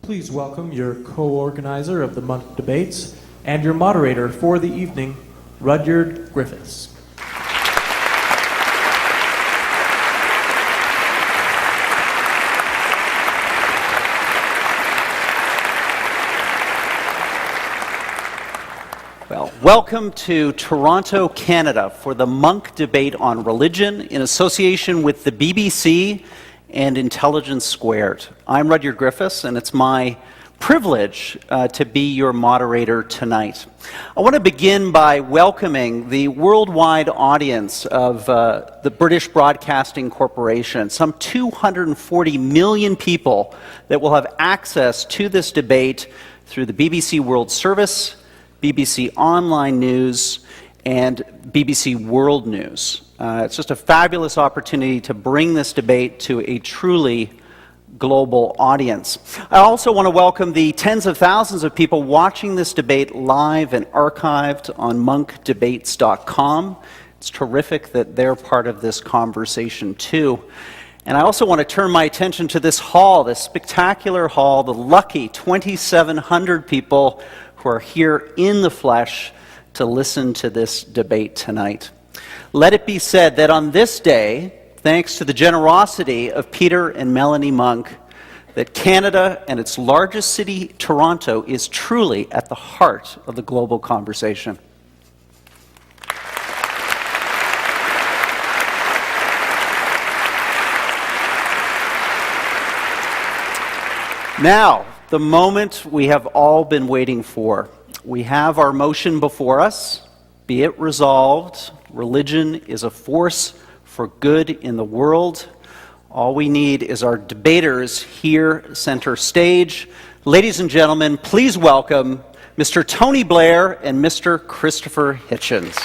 Please welcome your co-organizer of the month debates and your moderator for the evening, Rudyard Griffiths. Well, welcome to Toronto, Canada for the Monk Debate on Religion in association with the BBC and Intelligence Squared. I'm Rudyard Griffiths, and it's my privilege to be your moderator tonight. I want to begin by welcoming the worldwide audience of the British Broadcasting Corporation, some 240 million people that will have access to this debate through the BBC World Service, BBC Online News, and BBC World News. It's just a fabulous opportunity to bring this debate to a truly global audience. I also want to welcome the tens of thousands of people watching this debate live and archived on monkdebates.com. It's terrific that they're part of this conversation too. And I also want to turn my attention to this hall, this spectacular hall, the lucky 2,700 people who are here in the flesh to listen to this debate tonight. Let it be said that on this day, thanks to the generosity of Peter and Melanie Monk, that Canada and its largest city, Toronto, is truly at the heart of the global conversation. Now, the moment we have all been waiting for. We have our motion before us. Be it resolved, religion is a force for good in the world. All we need is our debaters here center stage. Ladies and gentlemen, please welcome Mr. Tony Blair and Mr. Christopher Hitchens.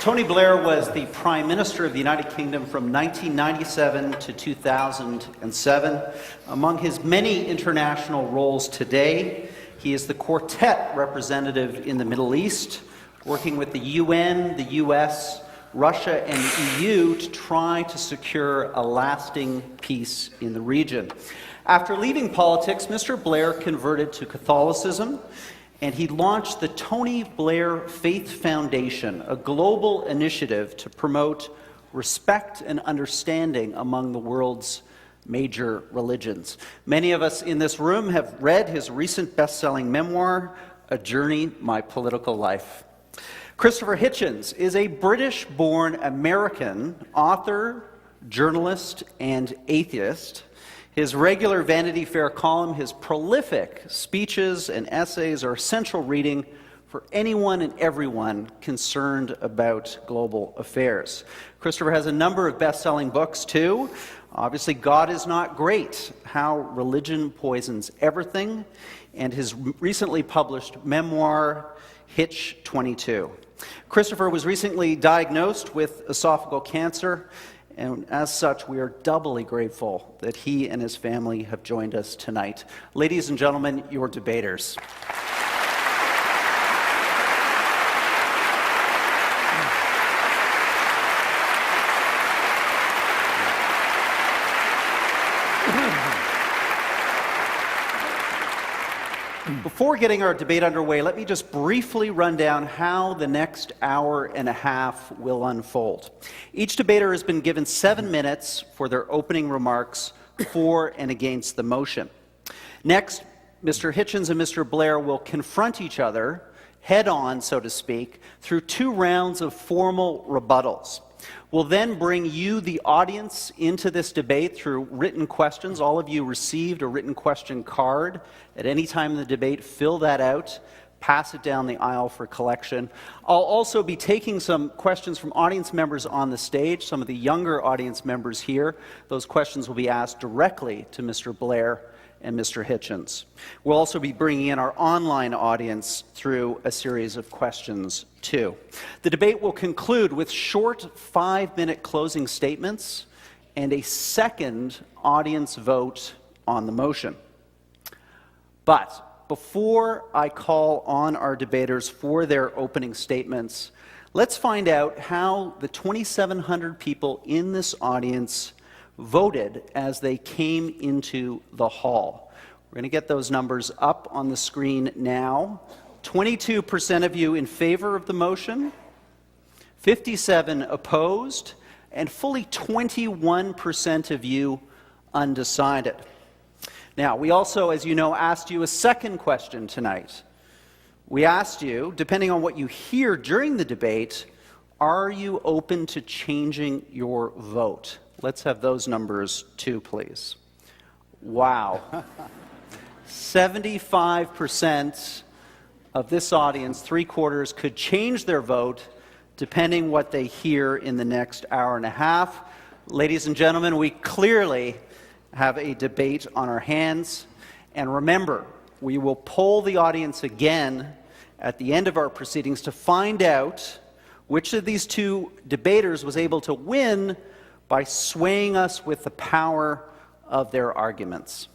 Tony Blair was the Prime Minister of the United Kingdom from 1997 to 2007. Among his many international roles today, he is the Quartet representative in the Middle East, working with the UN, the US, Russia, and the EU to try to secure a lasting peace in the region. After leaving politics, Mr. Blair converted to Catholicism, and he launched the Tony Blair Faith Foundation, a global initiative to promote respect and understanding among the world's major religions. Many of us in this room have read his recent best-selling memoir, A Journey, My Political Life. Christopher Hitchens is a British-born American author, journalist, and atheist. His regular Vanity Fair column, his prolific speeches and essays are essential reading for anyone and everyone concerned about global affairs. Christopher has a number of best-selling books, too. Obviously, God is Not Great, How Religion Poisons Everything, and his recently published memoir, Hitch 22. Christopher was recently diagnosed with esophageal cancer, and as such, we are doubly grateful that he and his family have joined us tonight. Ladies and gentlemen, your debaters. Before getting our debate underway, let me just briefly run down how the next hour and a half will unfold. Each debater has been given 7 minutes for their opening remarks for and against the motion. Next, Mr. Hitchens and Mr. Blair will confront each other head-on, so to speak, through 2 rounds of formal rebuttals. We'll then bring you, the audience, into this debate through written questions. All of you received a written question card. At any time in the debate, fill that out, pass it down the aisle for collection. I'll also be taking some questions from audience members on the stage, some of the younger audience members here. Those questions will be asked directly to Mr. Blair and Mr. Hitchens. We'll also be bringing in our online audience through a series of questions, too. The debate will conclude with short 5-minute closing statements and a second audience vote on the motion. But before I call on our debaters for their opening statements, let's find out how the 2,700 people in this audience voted as they came into the hall. We're going to get those numbers up on the screen now. 22% of you in favor of the motion, 57 opposed, and fully 21% of you undecided. Now, we also, as you know, asked you a second question tonight. We asked you, depending on what you hear during the debate, are you open to changing your vote? Let's have those numbers too, please. Wow. 75% of this audience, 3/4, could change their vote depending what they hear in the next hour and a half. Ladies and gentlemen, we clearly have a debate on our hands. And remember, we will poll the audience again at the end of our proceedings to find out which of these two debaters was able to win by swaying us with the power of their arguments.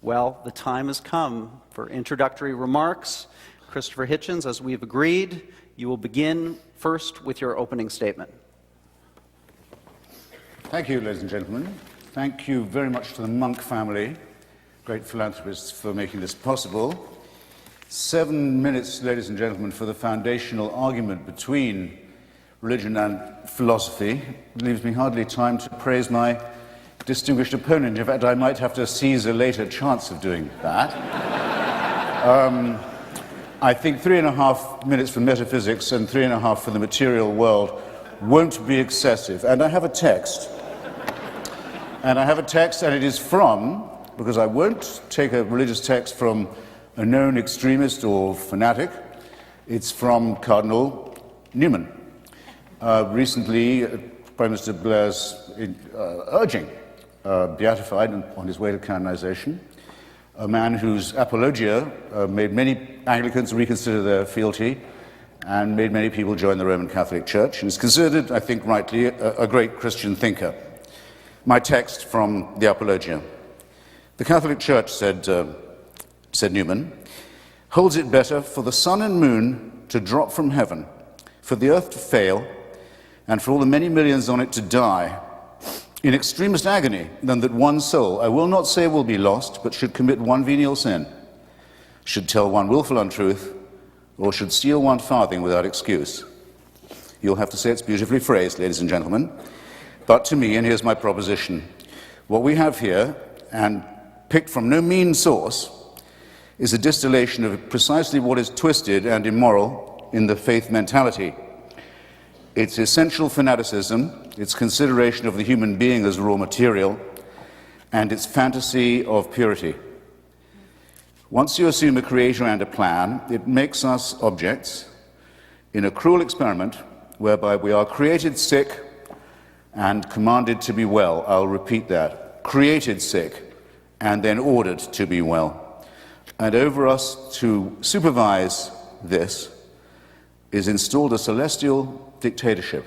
Well, the time has come for introductory remarks. Christopher Hitchens, as we've agreed, you will begin first with your opening statement. Thank you, ladies and gentlemen. Thank you very much to the Monk family, great philanthropists, for making this possible. 7 minutes, ladies and gentlemen, for the foundational argument between religion and philosophy. It leaves me hardly time to praise my distinguished opponent. In fact, I might have to seize a later chance of doing that. I think 3.5 minutes for metaphysics and 3.5 for the material world won't be excessive. And I have a text. And it is from, because I won't take a religious text from a known extremist or fanatic, it's from Cardinal Newman. Recently, Prime Minister Blair's urging, beatified on his way to canonization, a man whose apologia made many Anglicans reconsider their fealty and made many people join the Roman Catholic Church, and is considered, I think rightly, a great Christian thinker. My text from the Apologia. The Catholic Church, said Newman, holds it better for the sun and moon to drop from heaven, for the earth to fail, and for all the many millions on it to die in extremest agony, than that one soul, I will not say will be lost, but should commit one venial sin, should tell one willful untruth, or should steal one farthing without excuse. You'll have to say it's beautifully phrased, ladies and gentlemen. But to me, and here's my proposition, what we have here, and picked from no mean source, is a distillation of precisely what is twisted and immoral in the faith mentality. Its essential fanaticism, its consideration of the human being as raw material, and its fantasy of purity. Once you assume a creator and a plan, it makes us objects in a cruel experiment whereby we are created sick and commanded to be well. I'll repeat that. Created sick and then ordered to be well. And over us to supervise this is installed a celestial dictatorship,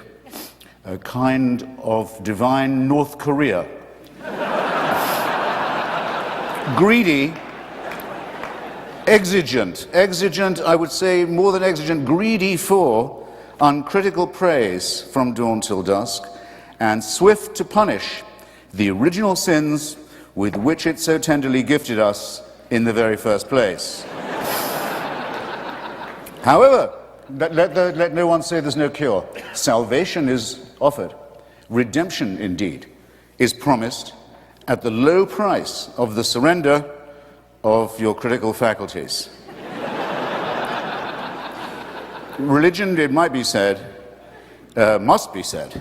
a kind of divine North Korea. Greedy, exigent, I would say more than exigent, greedy for uncritical praise from dawn till dusk, and swift to punish the original sins with which it so tenderly gifted us in the very first place. However, let no one say there's no cure. Salvation is offered. Redemption, indeed, is promised at the low price of the surrender of your critical faculties. Religion, it might be said, must be said,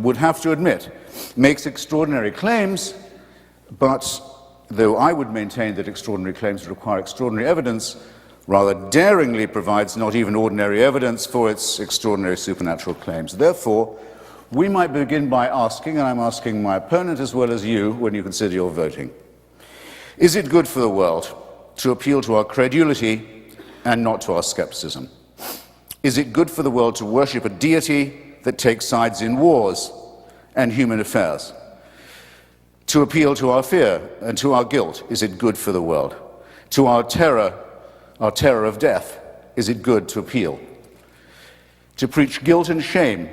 would have to admit, makes extraordinary claims, but though I would maintain that extraordinary claims require extraordinary evidence, rather daringly provides not even ordinary evidence for its extraordinary supernatural claims. Therefore, we might begin by asking, and I'm asking my opponent as well as you when you consider your voting, is it good for the world to appeal to our credulity and not to our skepticism? Is it good for the world to worship a deity that takes sides in wars and human affairs? To appeal to our fear and to our guilt, is it good for the world? To our terror of death, is it good to appeal? To preach guilt and shame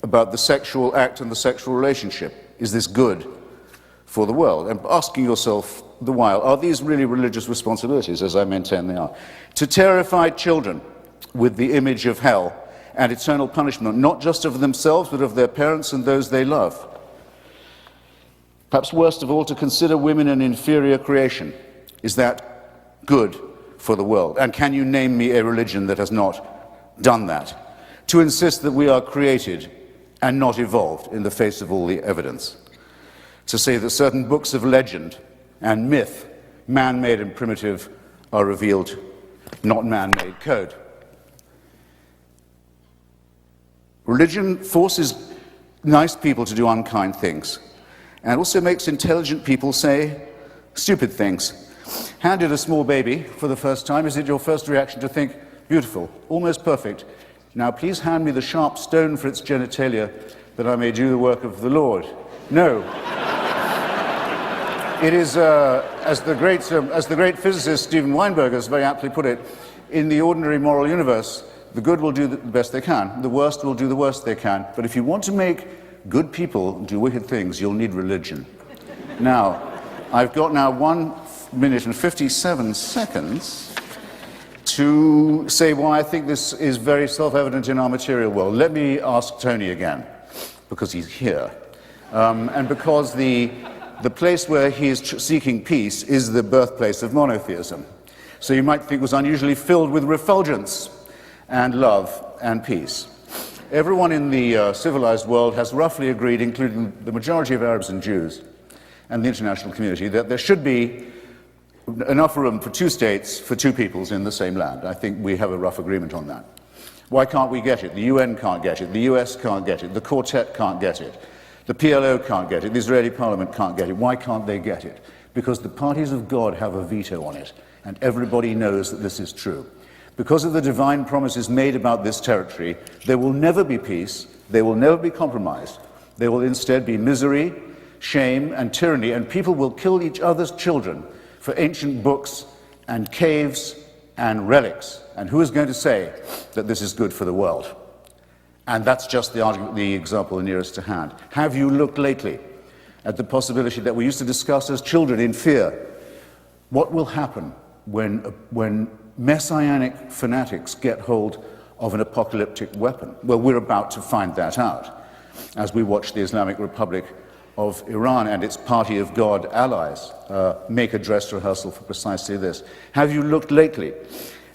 about the sexual act and the sexual relationship, is this good for the world? And asking yourself the while, are these really religious responsibilities, as I maintain they are? To terrify children with the image of hell and eternal punishment, not just of themselves, but of their parents and those they love. Perhaps worst of all, to consider women an inferior creation. Is that good for the world? And can you name me a religion that has not done that? To insist that we are created and not evolved in the face of all the evidence. To say that certain books of legend and myth, man-made and primitive, are revealed, not man-made code. Religion forces nice people to do unkind things, and also makes intelligent people say stupid things. Handed a small baby for the first time, is it your first reaction to think, beautiful, almost perfect, now please hand me the sharp stone for its genitalia that I may do the work of the Lord? No. It is, as the great physicist Steven Weinberg has very aptly put it, in the ordinary moral universe, the good will do the best they can, the worst will do the worst they can, but if you want to make good people do wicked things, you'll need religion. Now, I've got now 1 minute and 57 seconds to say why I think this is very self-evident in our material world. Let me ask Tony again, because he's here, and because the place where he is seeking peace is the birthplace of monotheism. So you might think it was unusually filled with refulgence and love and peace. Everyone in the civilized world has roughly agreed, including the majority of Arabs and Jews and the international community, that there should be enough room for 2 states for 2 peoples in the same land. I think we have a rough agreement on that. Why can't we get it? The UN can't get it, the US can't get it, the Quartet can't get it, the PLO can't get it, the Israeli parliament can't get it. Why can't they get it? Because the parties of God have a veto on it, and everybody knows that this is true. Because of the divine promises made about this territory, there will never be peace, there will never be compromise. There will instead be misery, shame, and tyranny, and people will kill each other's children for ancient books and caves and relics. And who is going to say that this is good for the world? And that's just the example nearest to hand. Have you looked lately at the possibility that we used to discuss as children in fear? What will happen when messianic fanatics get hold of an apocalyptic weapon? Well, we're about to find that out as we watch the Islamic Republic of Iran and its party of God allies make a dress rehearsal for precisely this. Have you looked lately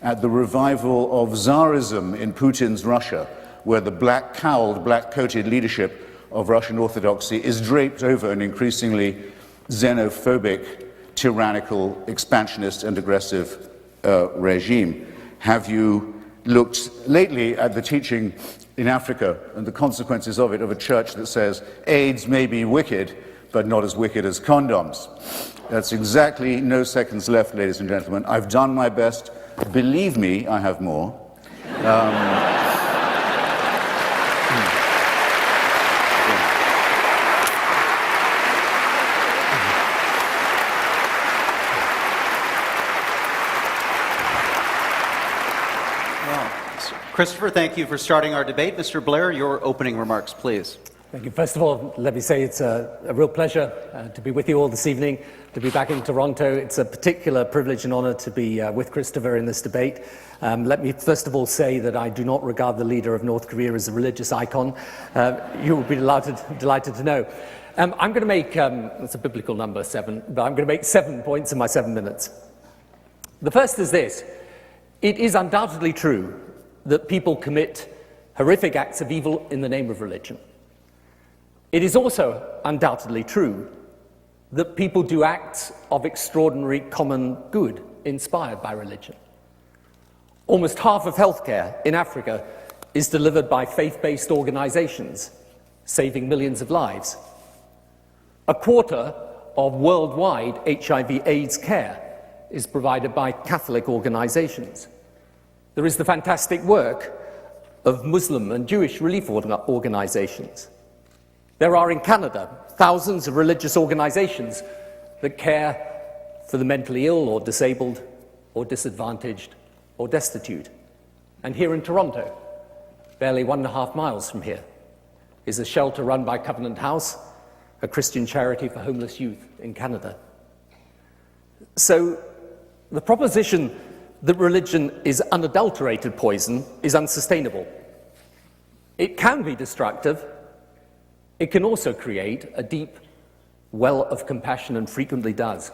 at the revival of Tsarism in Putin's Russia, where the black-cowled, black-coated leadership of Russian Orthodoxy is draped over an increasingly xenophobic, tyrannical, expansionist, and aggressive regime? Have you looked lately at the teaching in Africa and the consequences of it, of a church that says AIDS may be wicked, but not as wicked as condoms? That's exactly no seconds left, ladies and gentlemen. I've done my best. Believe me, I have more. Christopher, thank you for starting our debate. Mr. Blair, your opening remarks, please. Thank you. First of all, let me say it's a real pleasure to be with you all this evening, to be back in Toronto. It's a particular privilege and honor to be with Christopher in this debate. Let me first of all say that I do not regard the leader of North Korea as a religious icon. You will be delighted to know. I'm going to make, that's a biblical number, 7, but I'm going to make 7 points in my 7 minutes. The first is this. It is undoubtedly true that people commit horrific acts of evil in the name of religion. It is also undoubtedly true that people do acts of extraordinary common good inspired by religion. Almost half of healthcare in Africa is delivered by faith-based organizations, saving millions of lives. A quarter of worldwide HIV/AIDS care is provided by Catholic organizations. There is the fantastic work of Muslim and Jewish relief organizations. There are in Canada thousands of religious organizations that care for the mentally ill or disabled or disadvantaged or destitute. And here in Toronto, barely 1.5 miles from here, is a shelter run by Covenant House, a Christian charity for homeless youth in Canada. So the proposition that religion is unadulterated poison is unsustainable. It can be destructive. It can also create a deep well of compassion, and frequently does.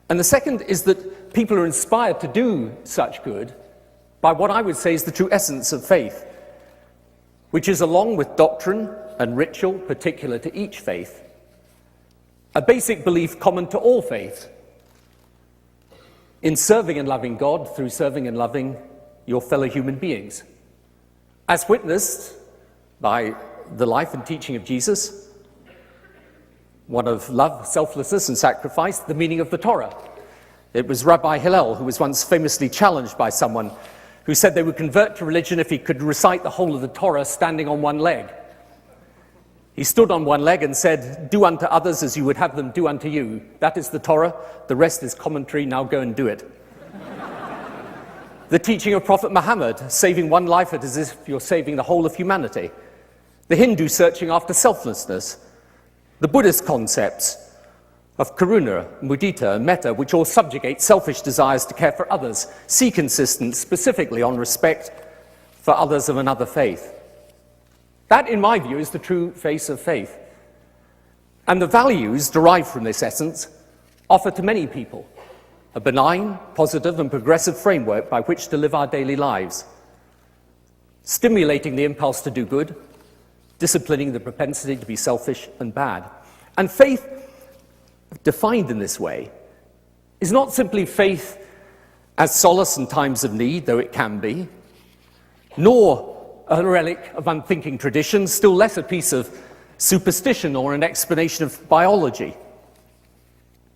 And the second is that people are inspired to do such good by what I would say is the true essence of faith, which is, along with doctrine and ritual particular to each faith, a basic belief common to all faiths in serving and loving God through serving and loving your fellow human beings, as witnessed by the life and teaching of Jesus, one of love, selflessness, and sacrifice, the meaning of the Torah. It was Rabbi Hillel who was once famously challenged by someone who said they would convert to religion if he could recite the whole of the Torah standing on one leg. He stood on one leg and said, "Do unto others as you would have them do unto you. That is the Torah. The rest is commentary. Now go and do it." The teaching of Prophet Muhammad, saving one life as if you're saving the whole of humanity. The Hindu searching after selflessness. The Buddhist concepts of karuna, mudita, and metta, which all subjugate selfish desires to care for others, seek insistence specifically on respect for others of another faith. That, in my view, is the true face of faith. And the values derived from this essence offer to many people a benign, positive, and progressive framework by which to live our daily lives, stimulating the impulse to do good, disciplining the propensity to be selfish and bad. And faith, defined in this way, is not simply faith as solace in times of need, though it can be, nor a relic of unthinking tradition, still less a piece of superstition or an explanation of biology.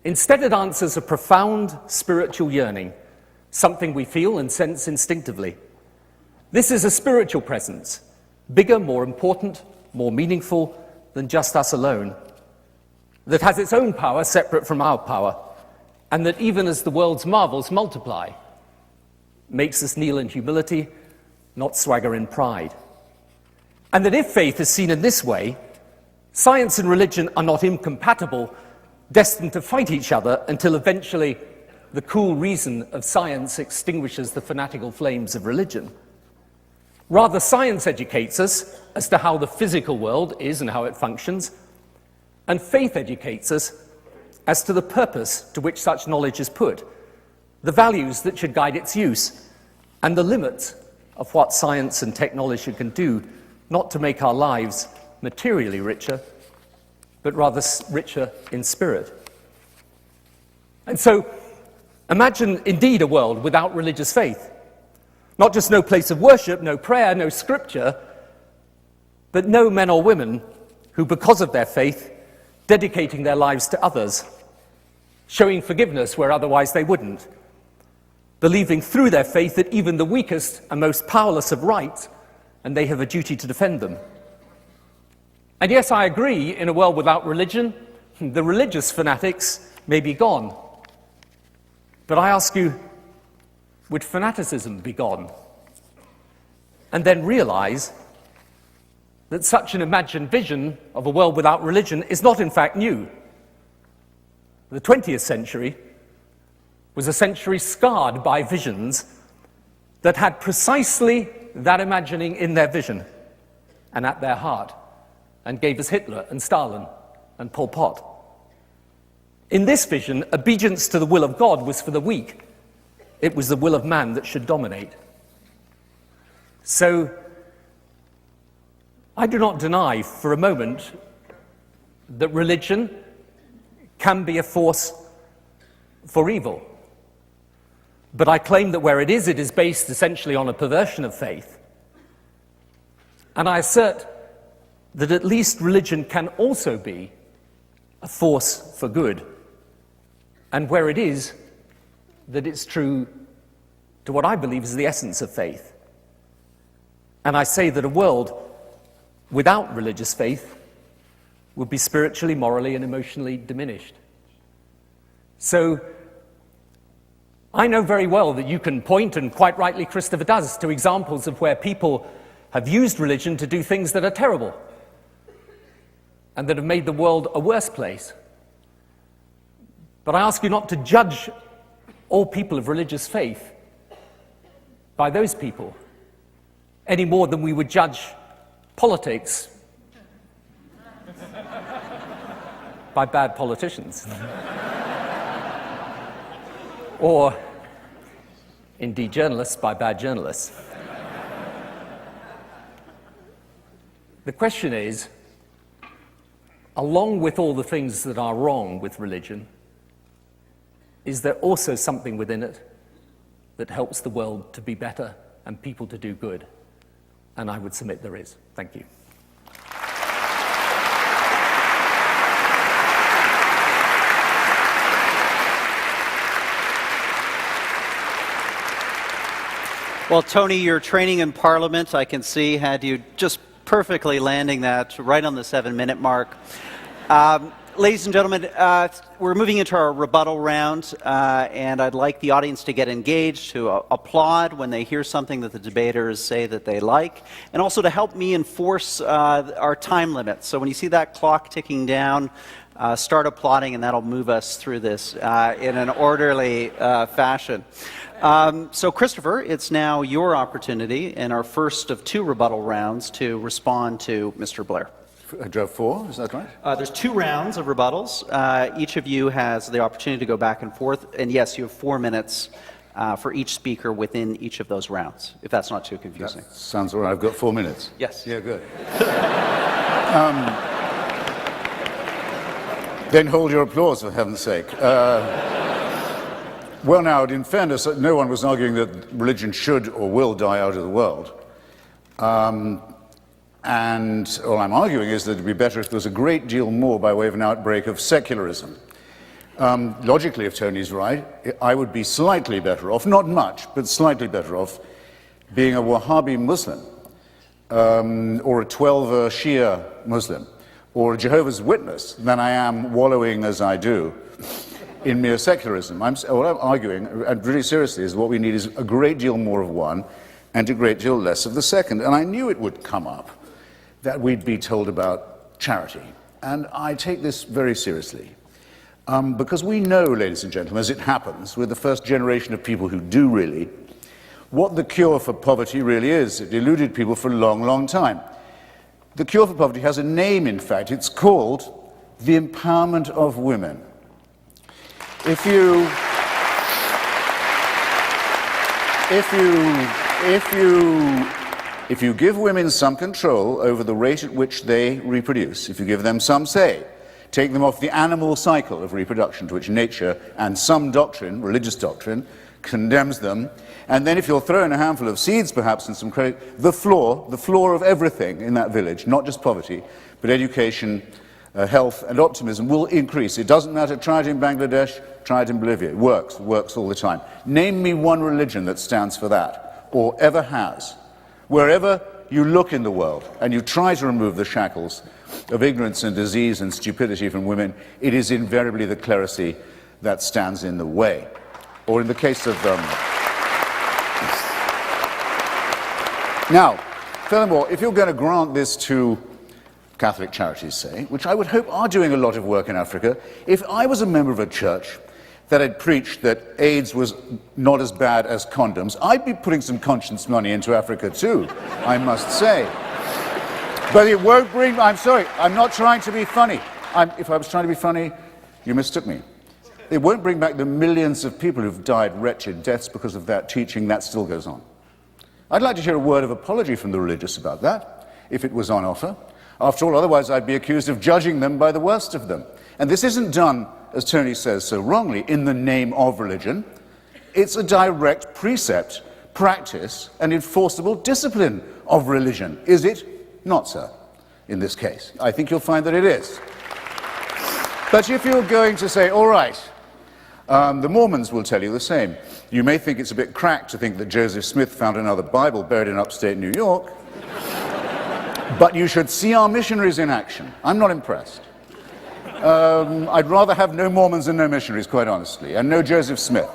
Instead, it answers a profound spiritual yearning, something we feel and sense instinctively. This is a spiritual presence, bigger, more important, more meaningful than just us alone, that has its own power separate from our power, and that even as the world's marvels multiply, makes us kneel in humility, not swagger in pride. And that if faith is seen in this way, science and religion are not incompatible, destined to fight each other until eventually the cool reason of science extinguishes the fanatical flames of religion. Rather, science educates us as to how the physical world is and how it functions, and faith educates us as to the purpose to which such knowledge is put, the values that should guide its use, and the limits of what science and technology can do, not to make our lives materially richer, but rather richer in spirit. And so, imagine indeed a world without religious faith. Not just no place of worship, no prayer, no scripture, but no men or women who, because of their faith, dedicating their lives to others, showing forgiveness where otherwise they wouldn't, believing through their faith that even the weakest and most powerless have rights, and they have a duty to defend them. And yes, I agree, in a world without religion, the religious fanatics may be gone. But I ask you, would fanaticism be gone? And then realize that such an imagined vision of a world without religion is not in fact new. The 20th century was a century scarred by visions that had precisely that imagining in their vision and at their heart, and gave us Hitler and Stalin and Pol Pot. In this vision, obedience to the will of God was for the weak. It was the will of man that should dominate. So, I do not deny for a moment that religion can be a force for evil. But I claim that where it is based essentially on a perversion of faith. And I assert that at least religion can also be a force for good. And where it is, that it's true to what I believe is the essence of faith. And I say that a world without religious faith would be spiritually, morally, and emotionally diminished. So, I know very well that you can point, and quite rightly Christopher does, to examples of where people have used religion to do things that are terrible and that have made the world a worse place. But I ask you not to judge all people of religious faith by those people any more than we would judge politics by bad politicians. Or, indeed, journalists by bad journalists. The question is, along with all the things that are wrong with religion, is there also something within it that helps the world to be better and people to do good? And I would submit there is. Thank you. Well, Tony, your training in Parliament, I can see, had you just perfectly landing that right on the 7-minute mark. Ladies and gentlemen, we're moving into our rebuttal round, and I'd like the audience to get engaged, to applaud when they hear something that the debaters say that they like, and also to help me enforce our time limit. So when you see that clock ticking down, start applauding, and that'll move us through this in an orderly fashion. So Christopher, it's now your opportunity in our first of 2 rebuttal rounds to respond to Mr. Blair. Do I have 4? Is that right? There's 2 rounds of rebuttals. Each of you has the opportunity to go back and forth. And yes, you have 4 minutes for each speaker within each of those rounds, if that's not too confusing. That sounds all right. I've got 4 minutes. Yes. Yeah, good. Then hold your applause, for heaven's sake. Well, now, in fairness, no one was arguing that religion should or will die out of the world. And all I'm arguing is that it would be better if there was a great deal more by way of an outbreak of secularism. Logically, if Tony's right, I would be slightly better off, not much, but slightly better off, being a Wahhabi Muslim, or a 12 Shia Muslim, or a Jehovah's Witness than I am wallowing as I do in mere secularism. What I'm arguing, and really seriously, is what we need is a great deal more of one and a great deal less of the second. And I knew it would come up, that we'd be told about charity. And I take this very seriously. Because we know, ladies and gentlemen, as it happens, we're the first generation of people who do really, what the cure for poverty really is. It eluded people for a long, long time. The cure for poverty has a name, in fact. It's called the empowerment of women. If you give women some control over the rate at which they reproduce, if you give them some say, take them off the animal cycle of reproduction to which nature and some doctrine, religious doctrine, condemns them, and then if you'll throw in a handful of seeds perhaps and some credit, the floor of everything in that village, not just poverty, but education, health and optimism will increase. It doesn't matter, try it in Bangladesh, try it in Bolivia, it works all the time. Name me one religion that stands for that, or ever has. Wherever you look in the world and you try to remove the shackles of ignorance and disease and stupidity from women, it is invariably the clerisy that stands in the way. Or in the case of... Now, furthermore, if you're going to grant this to Catholic charities, say, which I would hope are doing a lot of work in Africa, if I was a member of a church that had preached that AIDS was not as bad as condoms, I'd be putting some conscience money into Africa too, I must say. But it won't bring... I'm sorry, I'm not trying to be funny. If I was trying to be funny, you mistook me. It won't bring back the millions of people who've died wretched deaths because of that teaching. That still goes on. I'd like to hear a word of apology from the religious about that, if it was on offer. After all, otherwise I'd be accused of judging them by the worst of them. And this isn't done, as Tony says so wrongly, in the name of religion. It's a direct precept, practice, and enforceable discipline of religion. Is it? Not so, in this case. I think you'll find that it is. But if you're going to say, all right, the Mormons will tell you the same. You may think it's a bit cracked to think that Joseph Smith found another Bible buried in upstate New York, but you should see our missionaries in action. I'm not impressed. I'd rather have no Mormons than no missionaries, quite honestly, and no Joseph Smith.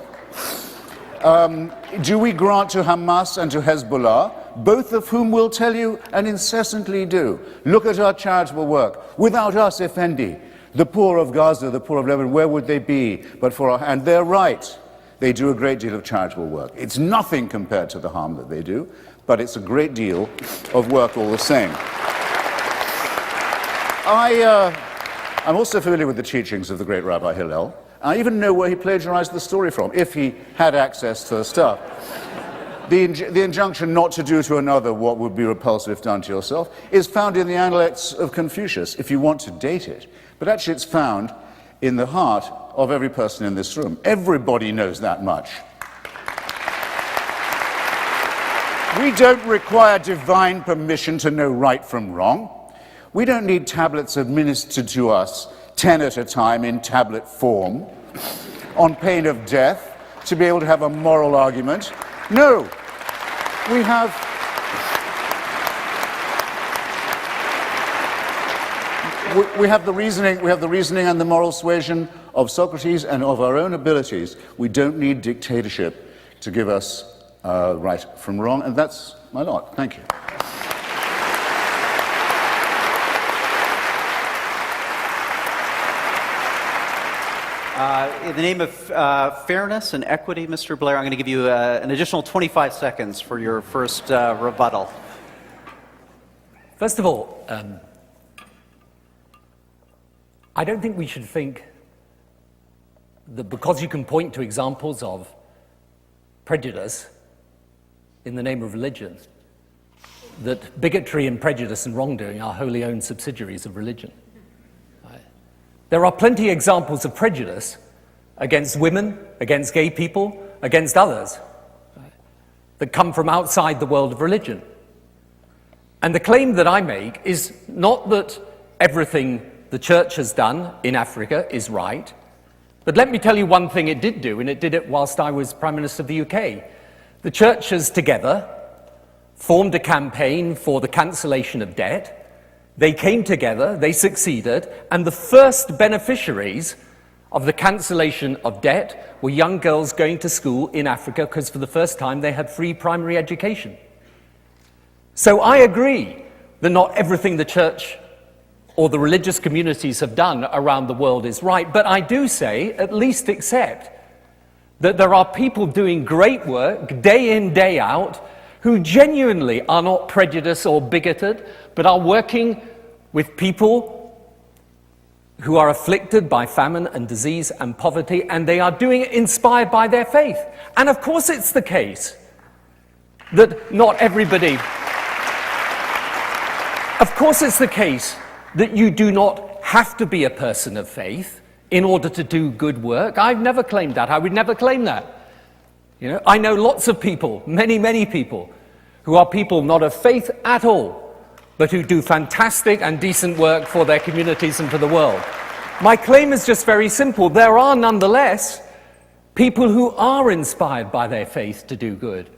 Do we grant to Hamas and to Hezbollah, both of whom will tell you and incessantly do, look at our charitable work. Without us, Effendi, the poor of Gaza, the poor of Lebanon, where would they be but for our... And they're right. They do a great deal of charitable work. It's nothing compared to the harm that they do, but it's a great deal of work all the same. I'm also familiar with the teachings of the great Rabbi Hillel. I even know where he plagiarized the story from, if he had access to the stuff. The injunction not to do to another what would be repulsive if done to yourself is found in the Analects of Confucius, if you want to date it. But actually it's found in the heart of every person in this room. Everybody knows that much. We don't require divine permission to know right from wrong. We don't need tablets administered to us 10 at a time in tablet form, on pain of death, to be able to have a moral argument. No, we have the reasoning and the moral suasion of Socrates and of our own abilities. We don't need dictatorship to give us right from wrong, and that's my lot. Thank you. In the name of fairness and equity, Mr. Blair, I'm going to give you an additional 25 seconds for your first rebuttal. First of all, I don't think we should think that because you can point to examples of prejudice in the name of religion, that bigotry and prejudice and wrongdoing are wholly owned subsidiaries of religion. There are plenty of examples of prejudice against women, against gay people, against others, that come from outside the world of religion. And the claim that I make is not that everything the church has done in Africa is right, but let me tell you one thing it did do, and it did it whilst I was Prime Minister of the UK. The churches together formed a campaign for the cancellation of debt. They came together, they succeeded, and the first beneficiaries of the cancellation of debt were young girls going to school in Africa because for the first time they had free primary education. So I agree that not everything the church or the religious communities have done around the world is right, but I do say, at least accept, that there are people doing great work day in, day out, who genuinely are not prejudiced or bigoted, but are working with people who are afflicted by famine and disease and poverty, and they are doing it inspired by their faith. And of course it's the case that not everybody... Of course it's the case that you do not have to be a person of faith in order to do good work. I've never claimed that. I would never claim that. You know, I know lots of people, many, many people, who are people not of faith at all, but who do fantastic and decent work for their communities and for the world. My claim is just very simple. There are nonetheless people who are inspired by their faith to do good.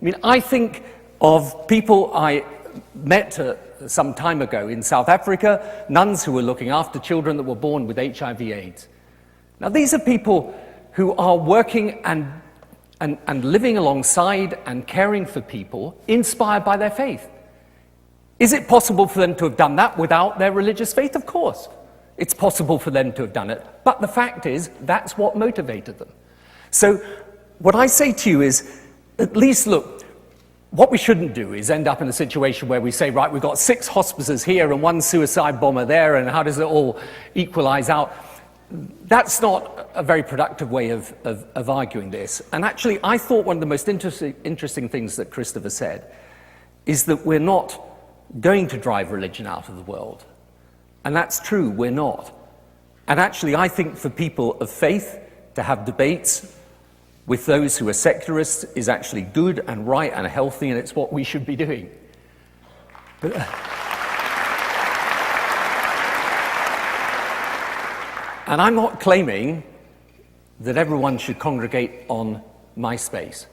I mean, I think of people I met some time ago in South Africa, nuns who were looking after children that were born with HIV/AIDS. Now, these are people who are working and living alongside and caring for people inspired by their faith. Is it possible for them to have done that without their religious faith? Of course. It's possible for them to have done it. But the fact is, that's what motivated them. So what I say to you is, at least look, what we shouldn't do is end up in a situation where we say, right, we've got 6 hospices here and 1 suicide bomber there, and how does it all equalize out? That's not a very productive way of arguing this. And actually, I thought one of the most interesting things that Christopher said is that we're not going to drive religion out of the world. And that's true, we're not. And actually, I think for people of faith to have debates with those who are secularists is actually good and right and healthy, and it's what we should be doing. But, and I'm not claiming that everyone should congregate on MySpace.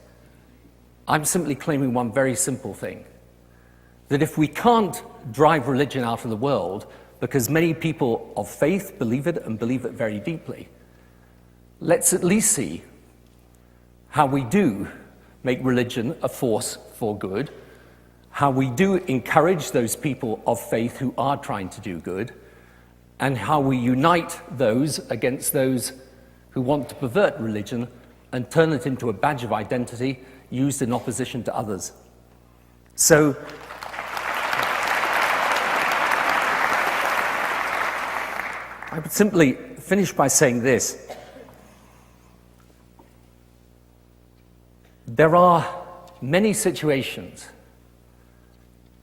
I'm simply claiming one very simple thing, that if we can't drive religion out of the world, because many people of faith believe it and believe it very deeply, let's at least see how we do make religion a force for good, how we do encourage those people of faith who are trying to do good, and how we unite those against those who want to pervert religion and turn it into a badge of identity used in opposition to others. So, I would simply finish by saying this. There are many situations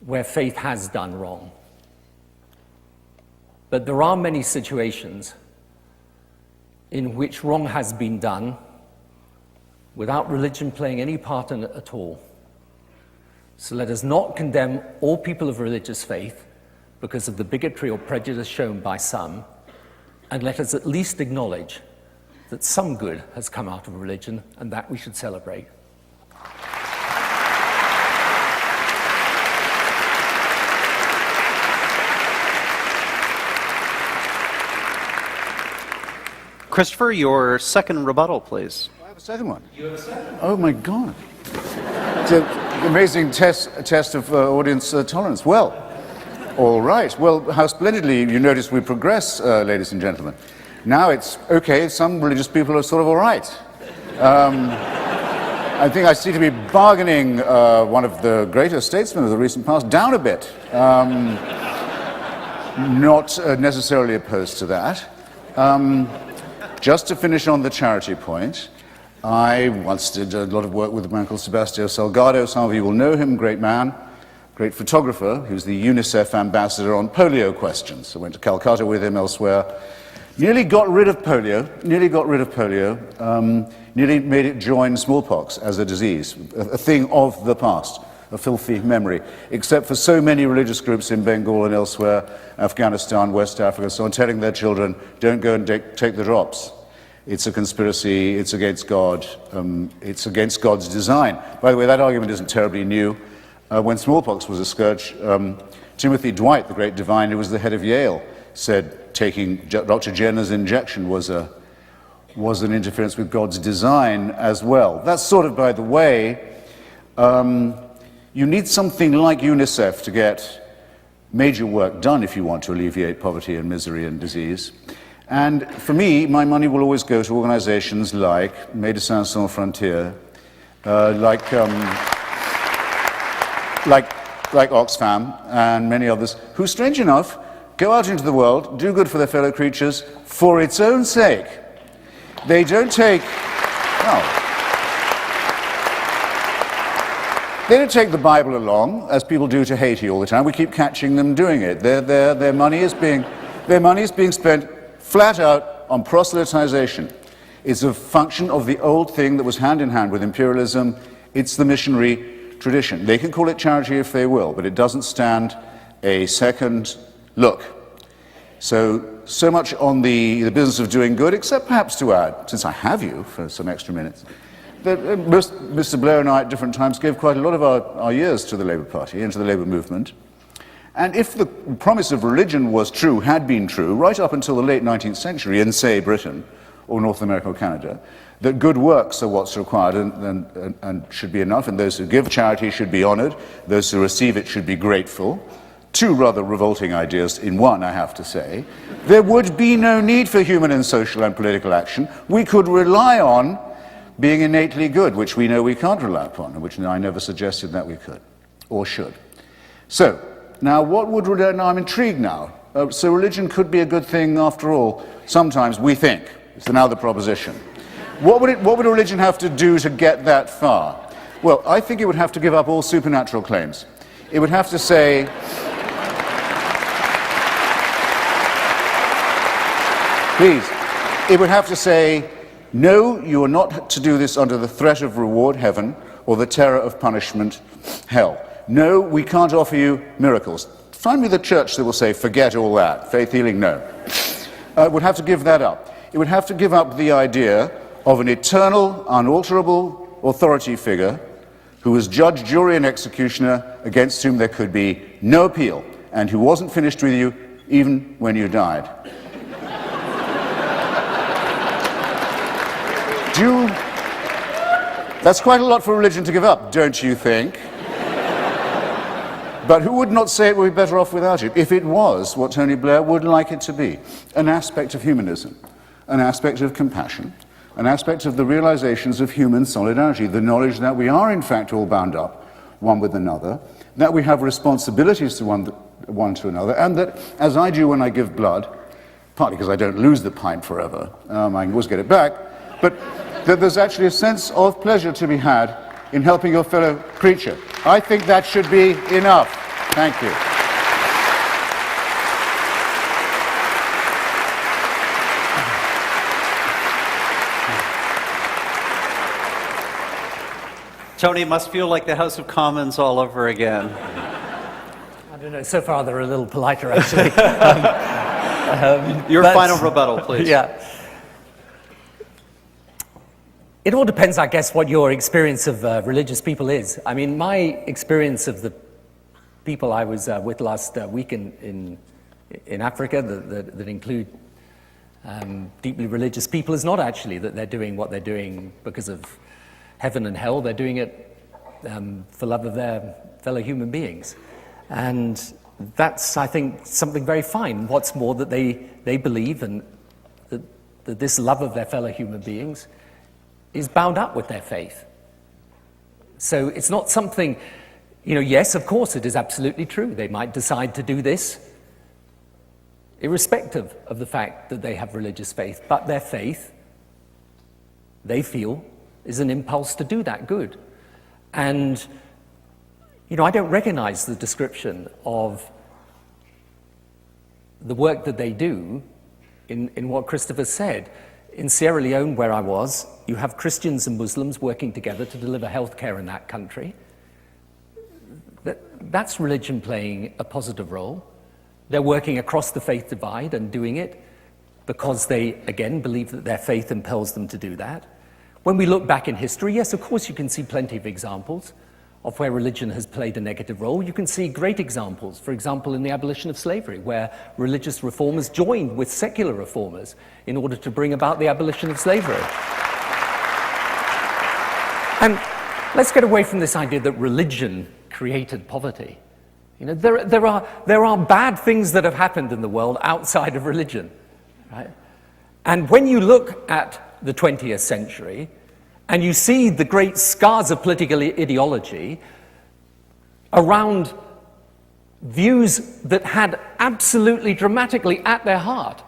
where faith has done wrong. But there are many situations in which wrong has been done without religion playing any part in it at all. So let us not condemn all people of religious faith because of the bigotry or prejudice shown by some, and let us at least acknowledge that some good has come out of religion, and that we should celebrate. Christopher, your second rebuttal, please. I have a second one. You have a second? Oh, my God. It's an amazing test of audience tolerance. Well, all right. Well, how splendidly you notice we progress, ladies and gentlemen. Now it's, okay, some religious people are sort of all right. I think I seem to be bargaining one of the greatest statesmen of the recent past down a bit. Not necessarily opposed to that. Just to finish on the charity point, I once did a lot of work with a man called Sebastião Salgado. Some of you will know him, great man, great photographer. He was the UNICEF ambassador on polio questions. I went to Calcutta with him, elsewhere. Nearly got rid of polio, nearly made it join smallpox as a disease, a thing of the past, a filthy memory, except for so many religious groups in Bengal and elsewhere, Afghanistan, West Africa, so on, telling their children, don't go and take the drops. It's a conspiracy, it's against God, it's against God's design. By the way, that argument isn't terribly new. When smallpox was a scourge, Timothy Dwight, the great divine who was the head of Yale, said taking Dr. Jenner's injection was an interference with God's design as well. That's sort of, by the way, you need something like UNICEF to get major work done if you want to alleviate poverty and misery and disease. And for me, my money will always go to organizations like Médecins Sans Frontières, like Oxfam and many others, who, strange enough, go out into the world, do good for their fellow creatures for its own sake. They don't take... No. They don't take the Bible along, as people do to Haiti all the time. We keep catching them doing it. Their money is being spent flat out on proselytization. It's a function of the old thing that was hand in hand with imperialism. It's the missionary tradition. They can call it charity if they will, but it doesn't stand a second look. So much on the business of doing good, except perhaps to add, since I have you for some extra minutes, that Mr. Blair and I at different times gave quite a lot of our years to the Labour Party and to the Labour movement. And if the promise of religion was true, had been true, right up until the late 19th century in, say, Britain or North America or Canada, that good works are what's required and should be enough, and those who give charity should be honoured, those who receive it should be grateful. Two rather revolting ideas in one, I have to say. There would be no need for human and social and political action. We could rely on being innately good, which we know we can't rely upon, and which I never suggested that we could, or should. So, now now I'm intrigued now. So religion could be a good thing after all. Sometimes we think. It's now the proposition. What would a religion have to do to get that far? Well, I think it would have to give up all supernatural claims. It would have to say, please, it would have to say, No, you are not to do this under the threat of reward, heaven, or the terror of punishment, hell. No, we can't offer you miracles. Find me the church that will say, forget all that. Faith healing, no. It would have to give that up. It would have to give up the idea of an eternal, unalterable authority figure who was judge, jury, and executioner against whom there could be no appeal, and who wasn't finished with you even when you died. That's quite a lot for religion to give up, don't you think? But who would not say it would be better off without it if it was what Tony Blair would like it to be? An aspect of humanism, an aspect of compassion, an aspect of the realizations of human solidarity, the knowledge that we are in fact all bound up one with another, that we have responsibilities to one to another, and that, as I do when I give blood, partly because I don't lose the pint forever, I can always get it back, but that there's actually a sense of pleasure to be had in helping your fellow creature. I think that should be enough. Thank you. Tony, it must feel like the House of Commons all over again. I don't know, so far they're a little politer, actually. Your final rebuttal, please. Yeah. It all depends, I guess, what your experience of religious people is. I mean, my experience of the people I was with last week in Africa that include deeply religious people is not actually that they're doing what they're doing because of heaven and hell. They're doing it for love of their fellow human beings. And that's, I think, something very fine. What's more, that they believe and that this love of their fellow human beings is bound up with their faith. So it's not something, yes, of course it is absolutely true. They might decide to do this irrespective of the fact that they have religious faith, but their faith, they feel, is an impulse to do that good. And, I don't recognize the description of the work that they do in what Christopher said. In Sierra Leone, where I was, you have Christians and Muslims working together to deliver healthcare in that country. That's religion playing a positive role. They're working across the faith divide and doing it because they, again, believe that their faith impels them to do that. When we look back in history, yes, of course, you can see plenty of examples of where religion has played a negative role. You can see great examples, for example, in the abolition of slavery, where religious reformers joined with secular reformers in order to bring about the abolition of slavery. And let's get away from this idea that religion created poverty. There are bad things that have happened in the world outside of religion, right? And when you look at the 20th century, and you see the great scars of political ideology around views that had absolutely dramatically at their heart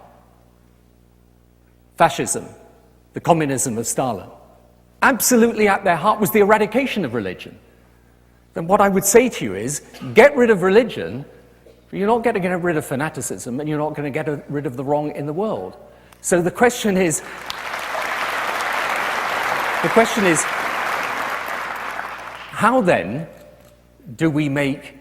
fascism, the communism of Stalin. Absolutely at their heart was the eradication of religion. Then what I would say to you is, get rid of religion, but you're not going to get rid of fanaticism, and you're not going to get rid of the wrong in the world. So the question is, how then do we make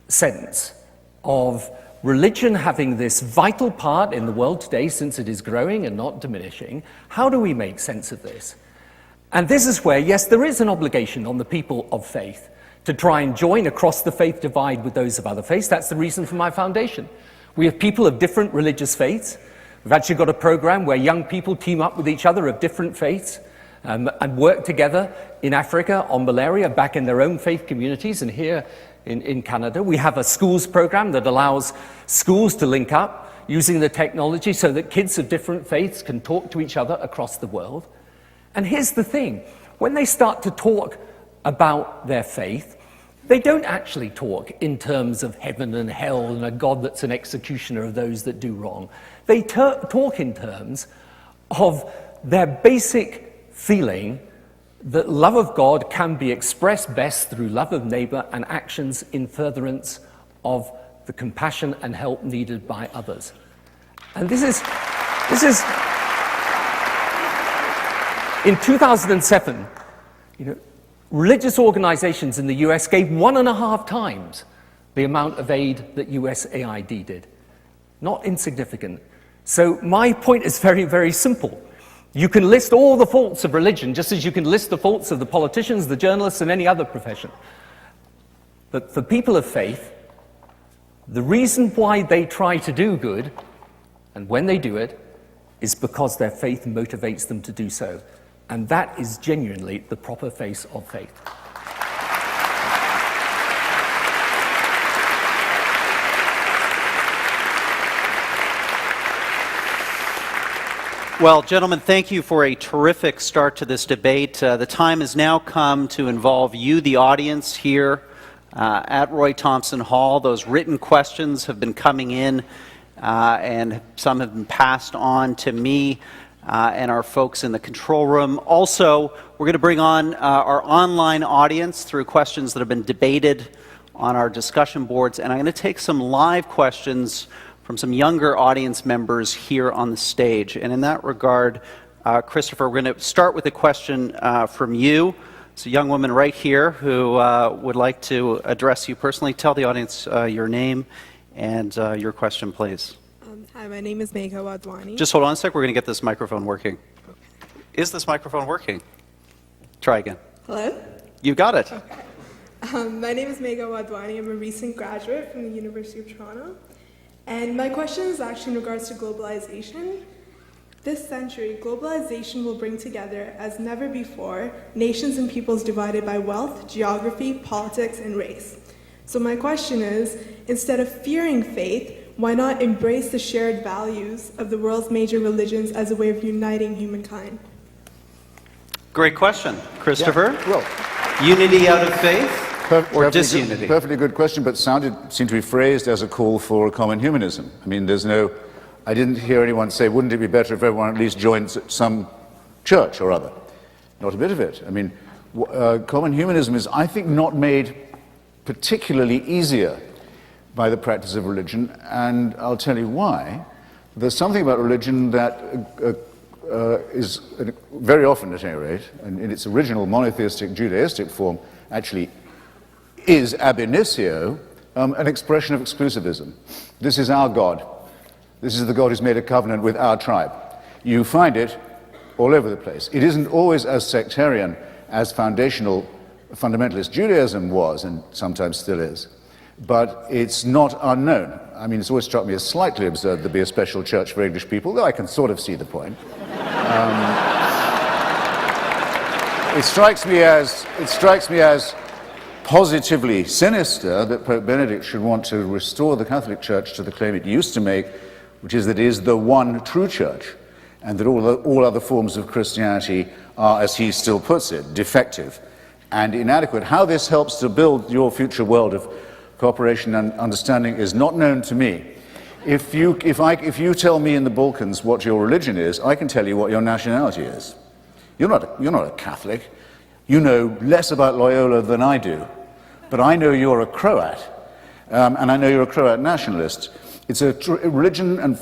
sense of religion having this vital part in the world today, since it is growing and not diminishing? How do we make sense of this? And this is where, yes, there is an obligation on the people of faith to try and join across the faith divide with those of other faiths. That's the reason for my foundation. We have people of different religious faiths. We've actually got a program where young people team up with each other of different faiths and work together in Africa on malaria, back in their own faith communities, and here in Canada. We have a schools program that allows schools to link up using the technology so that kids of different faiths can talk to each other across the world. And here's the thing, when they start to talk about their faith, they don't actually talk in terms of heaven and hell and a God that's an executioner of those that do wrong. They talk in terms of their basic feeling that love of God can be expressed best through love of neighbor and actions in furtherance of the compassion and help needed by others. And this is In 2007, religious organizations in the US gave 1.5 times the amount of aid that USAID did. Not insignificant. So my point is very, very simple. You can list all the faults of religion, just as you can list the faults of the politicians, the journalists, and any other profession. But for people of faith, the reason why they try to do good, and when they do it, is because their faith motivates them to do so. And that is genuinely the proper face of faith. Well, gentlemen, thank you for a terrific start to this debate. The time has now come to involve you, the audience here at Roy Thompson Hall. Those written questions have been coming in, and some have been passed on to me and our folks in the control room. Also, we're going to bring on our online audience through questions that have been debated on our discussion boards, and I'm going to take some live questions from some younger audience members here on the stage. And in that regard, Christopher, we're going to start with a question from you. It's a young woman right here who would like to address you personally. Tell the audience your name and your question, please. Hi, my name is Megha Wadwani. Just hold on a sec. We're going to get this microphone working. Okay. Is this microphone working? Try again. Hello? You got it. Okay. My name is Megha Wadwani. I'm a recent graduate from the University of Toronto. And my question is actually in regards to globalization. This century, globalization will bring together, as never before, nations and peoples divided by wealth, geography, politics, and race. So my question is, instead of fearing faith, why not embrace the shared values of the world's major religions as a way of uniting humankind? Great question. Christopher? Yeah, well, unity out of faith? Or disunity? Perfectly good question, but seemed to be phrased as a call for common humanism. I mean, I didn't hear anyone say, wouldn't it be better if everyone at least joined some church or other? Not a bit of it. I mean, common humanism is, I think, not made particularly easier by the practice of religion, and I'll tell you why. There's something about religion that is, very often at any rate, and in its original monotheistic Judaistic form, actually is ab initio an expression of exclusivism. This is our God. This is the God who's made a covenant with our tribe. You find it all over the place. It isn't always as sectarian as fundamentalist Judaism was, and sometimes still is, but it's not unknown. I mean, it's always struck me as slightly absurd to be a special church for English people, though I can sort of see the point. It strikes me as positively sinister that Pope Benedict should want to restore the Catholic Church to the claim it used to make, which is that it is the one true church, and that all other forms of Christianity are, as he still puts it, defective and inadequate. How this helps to build your future world of cooperation and understanding is not known to me. If you tell me in the Balkans what your religion is, I can tell you what your nationality is. You're not a Catholic. You know less about Loyola than I do, but I know you're a Croat, and I know you're a Croat nationalist. It's a religion, and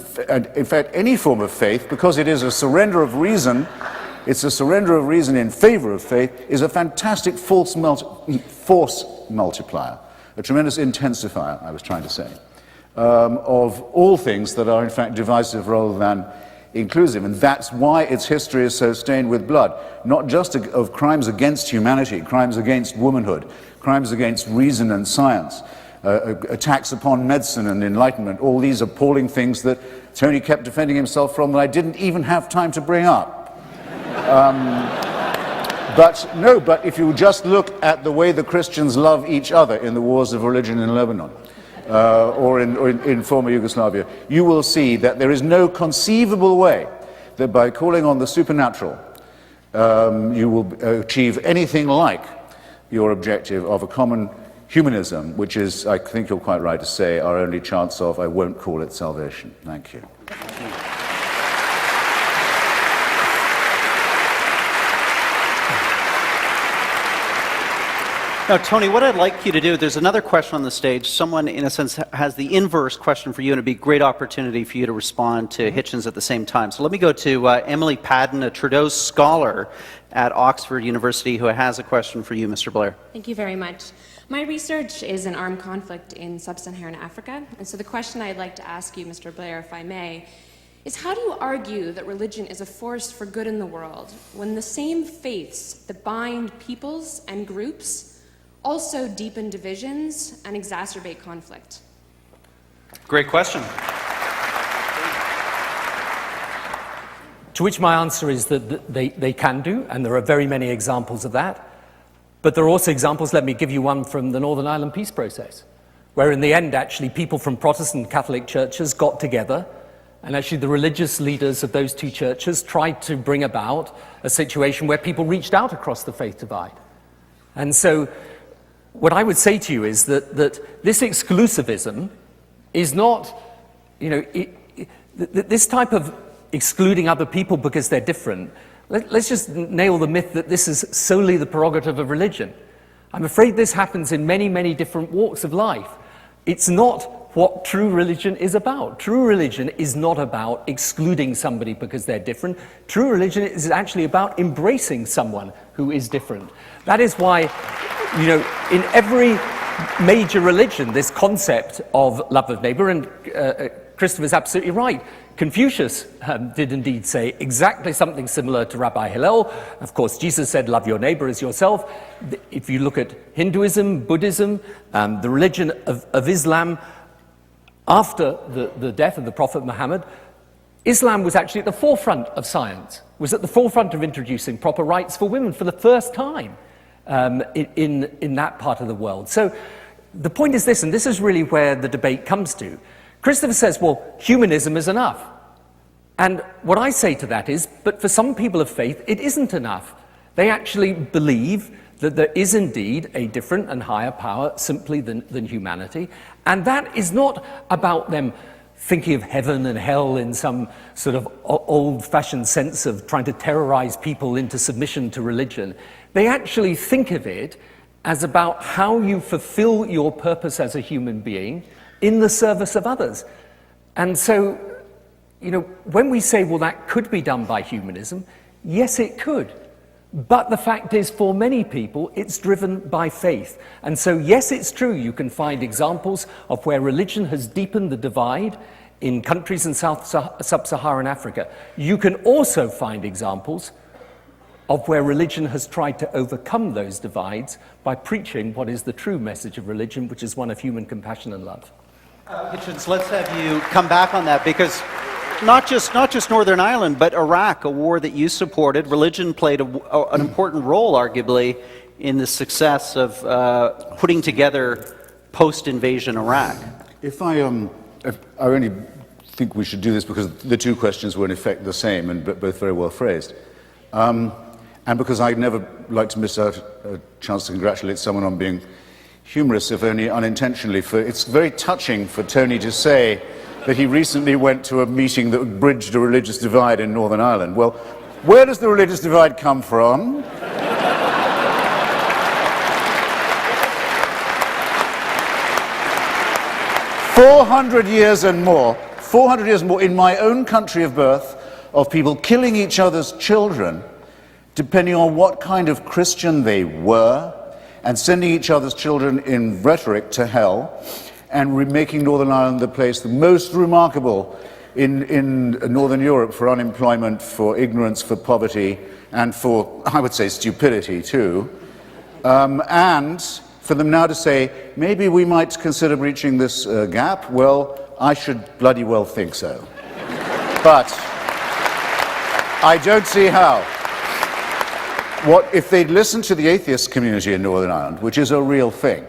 in fact any form of faith, because it is a surrender of reason, it's a surrender of reason in favor of faith, is a fantastic force multiplier, a tremendous intensifier, I was trying to say, of all things that are in fact divisive rather than inclusive, and that's why its history is so stained with blood, not just of crimes against humanity, crimes against womanhood, crimes against reason and science, attacks upon medicine and enlightenment, all these appalling things that Tony kept defending himself from that I didn't even have time to bring up. But if you just look at the way the Christians love each other in the wars of religion in Lebanon, or in former Yugoslavia, you will see that there is no conceivable way that by calling on the supernatural you will achieve anything like your objective of a common humanism, which is, I think you're quite right to say, our only chance of, I won't call it salvation. Thank you. Now, Tony, what I'd like you to do, there's another question on the stage. Someone, in a sense, has the inverse question for you, and it'd be a great opportunity for you to respond to Hitchens at the same time. So let me go to Emily Padden, a Trudeau scholar at Oxford University, who has a question for you, Mr. Blair. Thank you very much. My research is in armed conflict in sub-Saharan Africa, and so the question I'd like to ask you, Mr. Blair, if I may, is how do you argue that religion is a force for good in the world when the same faiths that bind peoples and groups also deepen divisions and exacerbate conflict? Great question. To which my answer is that they can do, and there are very many examples of that. But there are also examples, let me give you one from the Northern Ireland peace process, where in the end, actually, people from Protestant Catholic churches got together, and actually the religious leaders of those two churches tried to bring about a situation where people reached out across the faith divide. And so what I would say to you is that this exclusivism is not, this type of excluding other people because they're different. Let's just nail the myth that this is solely the prerogative of religion. I'm afraid this happens in many, many different walks of life. It's not what true religion is about. True religion is not about excluding somebody because they're different. True religion is actually about embracing someone who is different. That is why, in every major religion, this concept of love of neighbor, and Christopher's absolutely right. Confucius did indeed say exactly something similar to Rabbi Hillel. Of course, Jesus said, love your neighbor as yourself. If you look at Hinduism, Buddhism, the religion of Islam, after the death of the Prophet Muhammad, Islam was actually at the forefront of science, was at the forefront of introducing proper rights for women for the first time in that part of the world. So the point is this, and this is really where the debate comes to. Christopher says, well, humanism is enough. And what I say to that is, but for some people of faith, it isn't enough. They actually believe that there is indeed a different and higher power simply than humanity. And that is not about them thinking of heaven and hell in some sort of old-fashioned sense of trying to terrorize people into submission to religion. They actually think of it as about how you fulfill your purpose as a human being in the service of others. And so, when we say, well, that could be done by humanism, yes, it could. But the fact is, for many people, it's driven by faith. And so, yes, it's true, you can find examples of where religion has deepened the divide in countries in sub-Saharan Africa. You can also find examples of where religion has tried to overcome those divides by preaching what is the true message of religion, which is one of human compassion and love. Hitchens, let's have you come back on that, because not just Northern Ireland, but Iraq, a war that you supported, religion played an important role, arguably, in the success of putting together post-invasion Iraq. If I only think we should do this because the two questions were in effect the same and both very well phrased. And because I'd never like to miss out a chance to congratulate someone on being humorous, if only unintentionally. It's very touching for Tony to say that he recently went to a meeting that bridged a religious divide in Northern Ireland. Well, where does the religious divide come from? 400 years and more, 400 years more in my own country of birth, of people killing each other's children, depending on what kind of Christian they were, and sending each other's children in rhetoric to hell, and making Northern Ireland the place the most remarkable in Northern Europe for unemployment, for ignorance, for poverty, and for, I would say, stupidity too. And for them now to say, maybe we might consider breaching this gap, well, I should bloody well think so. But I don't see how. If they'd listened to the atheist community in Northern Ireland, which is a real thing,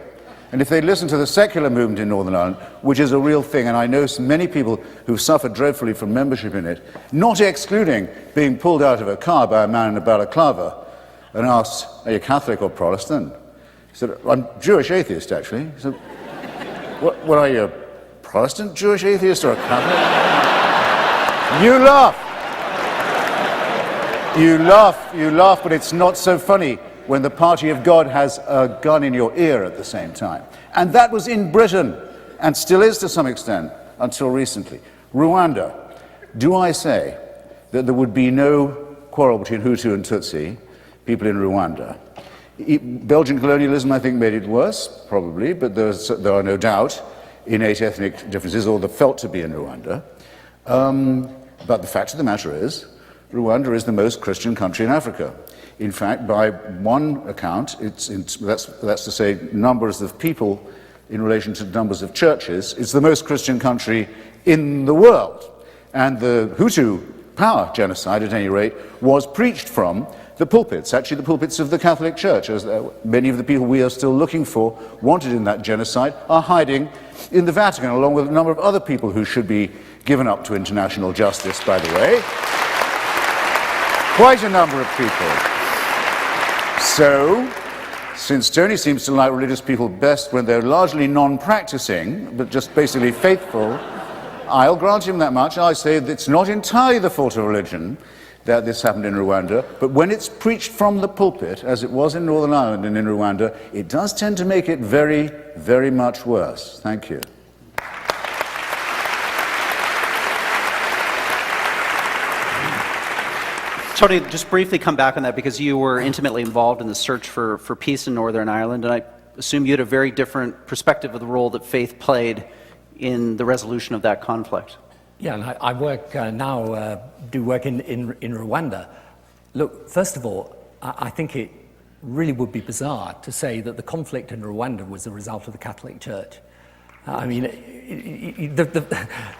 and if they'd listened to the secular movement in Northern Ireland, which is a real thing, and I know many people who've suffered dreadfully from membership in it, not excluding being pulled out of a car by a man in a balaclava and asked, are you Catholic or Protestant? He said, I'm Jewish atheist, actually. He said, what are you, a Protestant Jewish atheist or a Catholic? You laugh. You laugh, but it's not so funny. when the party of God has a gun in your ear at the same time. And that was in Britain, and still is to some extent, until recently. Rwanda. Do I say that there would be no quarrel between Hutu and Tutsi, people in Rwanda? Belgian colonialism, I think, made it worse, probably, but there are no doubt innate ethnic differences, or they're felt to be in Rwanda. But the fact of the matter is, Rwanda is the most Christian country in Africa. In fact, by one account, that's to say numbers of people in relation to numbers of churches, it's the most Christian country in the world. And the Hutu power genocide, at any rate, was preached from the pulpits, actually the pulpits of the Catholic Church, as many of the people we are still looking for, wanted in that genocide, are hiding in the Vatican, along with a number of other people who should be given up to international justice, by the way. Quite a number of people. So, since Tony seems to like religious people best when they're largely non-practicing, but just basically faithful, I'll grant him that much. I say that it's not entirely the fault of religion that this happened in Rwanda, but when it's preached from the pulpit, as it was in Northern Ireland and in Rwanda, it does tend to make it very, very much worse. Thank you. Tony, just briefly come back on that, because you were intimately involved in the search for peace in Northern Ireland, and I assume you had a very different perspective of the role that faith played in the resolution of that conflict. Yeah, and I work now, do work in Rwanda. Look, first of all, I think it really would be bizarre to say that the conflict in Rwanda was a result of the Catholic Church. I mean,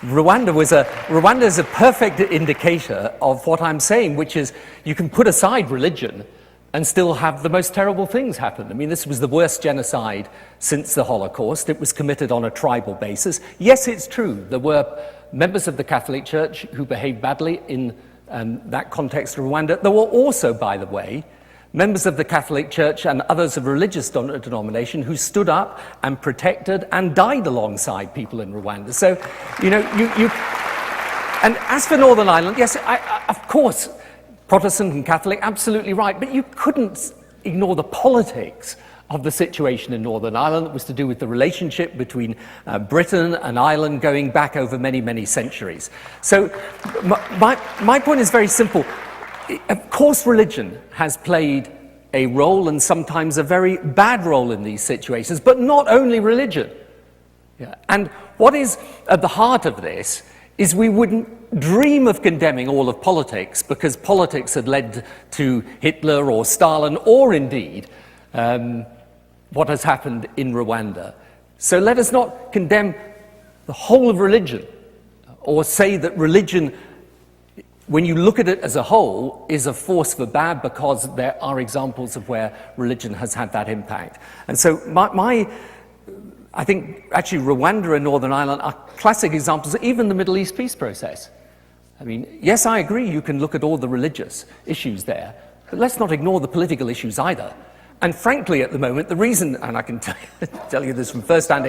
Rwanda is a perfect indicator of what I'm saying, which is you can put aside religion and still have the most terrible things happen. I mean, this was the worst genocide since the Holocaust. It was committed on a tribal basis. Yes, it's true, there were members of the Catholic Church who behaved badly in that context of Rwanda. There were also, by the way, members of the Catholic Church and others of religious denomination who stood up and protected and died alongside people in Rwanda. So, you know, and as for Northern Ireland, yes, of course, Protestant and Catholic, absolutely right, but you couldn't ignore the politics of the situation in Northern Ireland. It was to do with the relationship between Britain and Ireland going back over many, many centuries. So my point is very simple. Of course, religion has played a role, and sometimes a very bad role, in these situations, but not only religion. Yeah. And what is at the heart of this is we wouldn't dream of condemning all of politics, because politics had led to Hitler or Stalin, or indeed what has happened in Rwanda. So let us not condemn the whole of religion, or say that religion, when you look at it as a whole, is a force for bad, because there are examples of where religion has had that impact. And so I think actually Rwanda and Northern Ireland are classic examples of even the Middle East peace process. I mean, yes, I agree you can look at all the religious issues there, but let's not ignore the political issues either. And frankly, at the moment, the reason, and I can tell you this from first-hand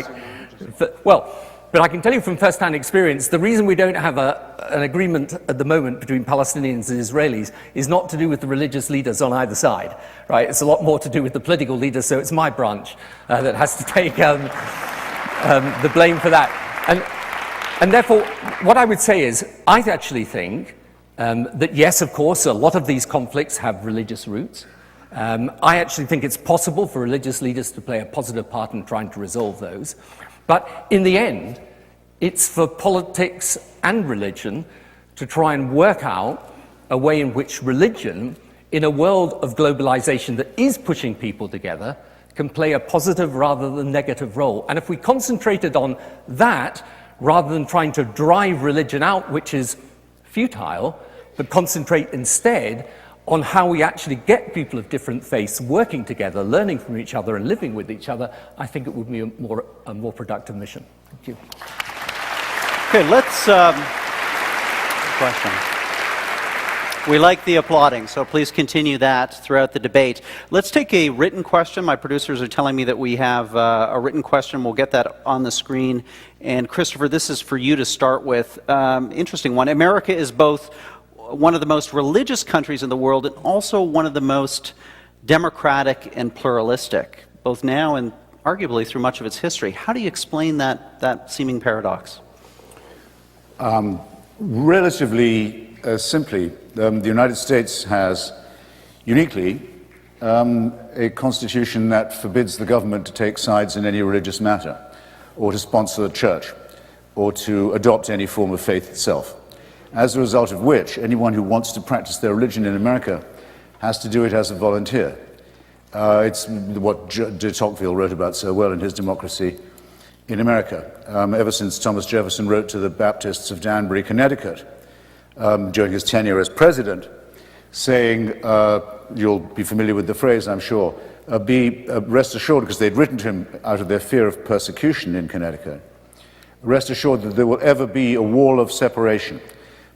experience, the reason we don't have an agreement at the moment between Palestinians and Israelis is not to do with the religious leaders on either side, right? It's a lot more to do with the political leaders, so it's my branch that has to take the blame for that. And therefore, what I would say is, I actually think that yes, of course, a lot of these conflicts have religious roots. I actually think it's possible for religious leaders to play a positive part in trying to resolve those. But in the end, it's for politics and religion to try and work out a way in which religion, in a world of globalization that is pushing people together, can play a positive rather than negative role. And if we concentrated on that, rather than trying to drive religion out, which is futile, but concentrate instead on how we actually get people of different faiths working together, learning from each other and living with each other, I think it would be a more productive mission. Thank you. Okay, let's question. We like the applauding, so please continue that throughout the debate. Let's take a written question. My producers are telling me that we have a written question. We'll get that on the screen. And Christopher, this is for you to start with. Interesting one. America is both one of the most religious countries in the world and also one of the most democratic and pluralistic, both now and arguably through much of its history. How do you explain that seeming paradox? Relatively simply, the United States has uniquely a constitution that forbids the government to take sides in any religious matter, or to sponsor the church, or to adopt any form of faith itself. As a result of which, anyone who wants to practice their religion in America has to do it as a volunteer. It's what de Tocqueville wrote about so well in his Democracy in America, ever since Thomas Jefferson wrote to the Baptists of Danbury, Connecticut, during his tenure as president, saying, you'll be familiar with the phrase, I'm sure, rest assured, because they'd written to him out of their fear of persecution in Connecticut, rest assured that there will ever be a wall of separation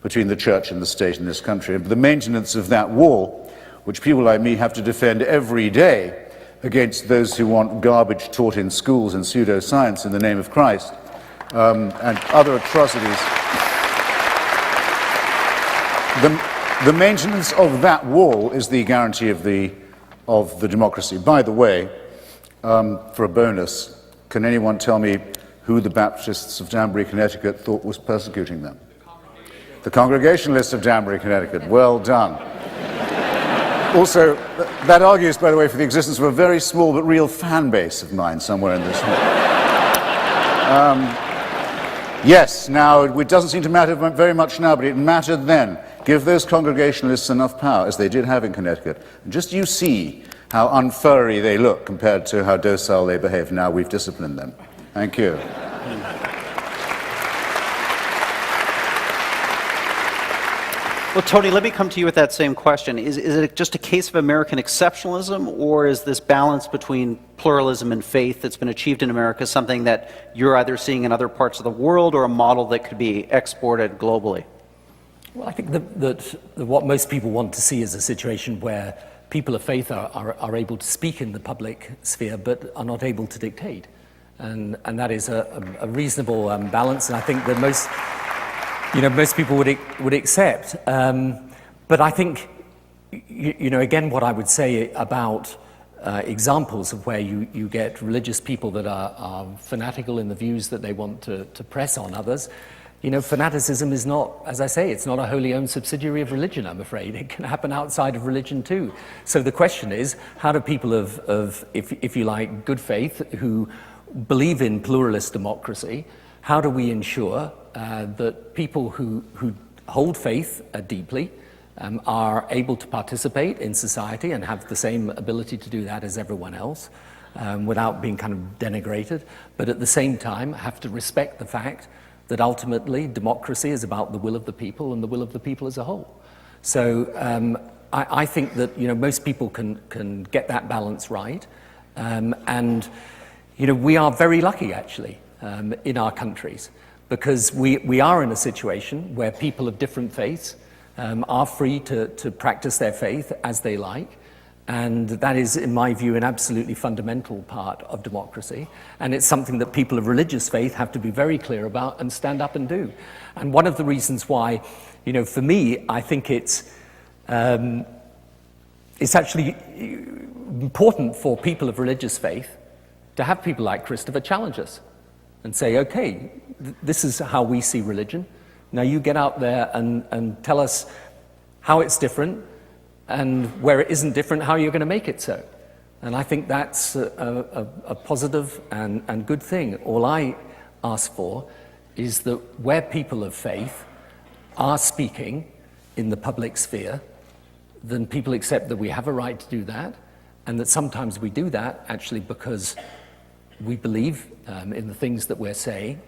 between the church and the state in this country. And the maintenance of that wall, which people like me have to defend every day against those who want garbage taught in schools and pseudoscience in the name of Christ, and other atrocities. The maintenance of that wall is the guarantee of the democracy. By the way, for a bonus, can anyone tell me who the Baptists of Danbury, Connecticut thought was persecuting them? The Congregationalists of Danbury, Connecticut. Well done. Also, that argues, by the way, for the existence of a very small but real fan base of mine somewhere in this hall. Yes, now, it doesn't seem to matter very much now, but it mattered then. Give those Congregationalists enough power, as they did have in Connecticut, and just you see how unfurry they look compared to how docile they behave. Now we've disciplined them. Thank you. Well, Tony, let me come to you with that same question. Is it just a case of American exceptionalism, or is this balance between pluralism and faith that's been achieved in America something that you're either seeing in other parts of the world or a model that could be exported globally? Well, I think that what most people want to see is a situation where people of faith are able to speak in the public sphere but are not able to dictate. And that is a reasonable balance, and I think that most people would accept. But I think, again, what I would say about examples of where you get religious people that are fanatical in the views that they want to press on others. Fanaticism is not, as I say, it's not a wholly owned subsidiary of religion, I'm afraid. It can happen outside of religion too. So the question is, how do people of if you like, good faith, who believe in pluralist democracy, how do we ensure that people who hold faith deeply are able to participate in society and have the same ability to do that as everyone else without being kind of denigrated, but at the same time have to respect the fact that ultimately democracy is about the will of the people and the will of the people as a whole. So I think that most people can get that balance right, and we are very lucky actually in our countries, because we are in a situation where people of different faiths are free to practice their faith as they like. And that is, in my view, an absolutely fundamental part of democracy. And it's something that people of religious faith have to be very clear about and stand up and do. And one of the reasons why, for me, I think it's actually important for people of religious faith to have people like Christopher challenge us and say, okay, this is how we see religion. Now you get out there and tell us how it's different, and where it isn't different, how you're going to make it so. And I think that's a positive and good thing. All I ask for is that where people of faith are speaking in the public sphere, then people accept that we have a right to do that, and that sometimes we do that actually because we believe in the things that we're saying,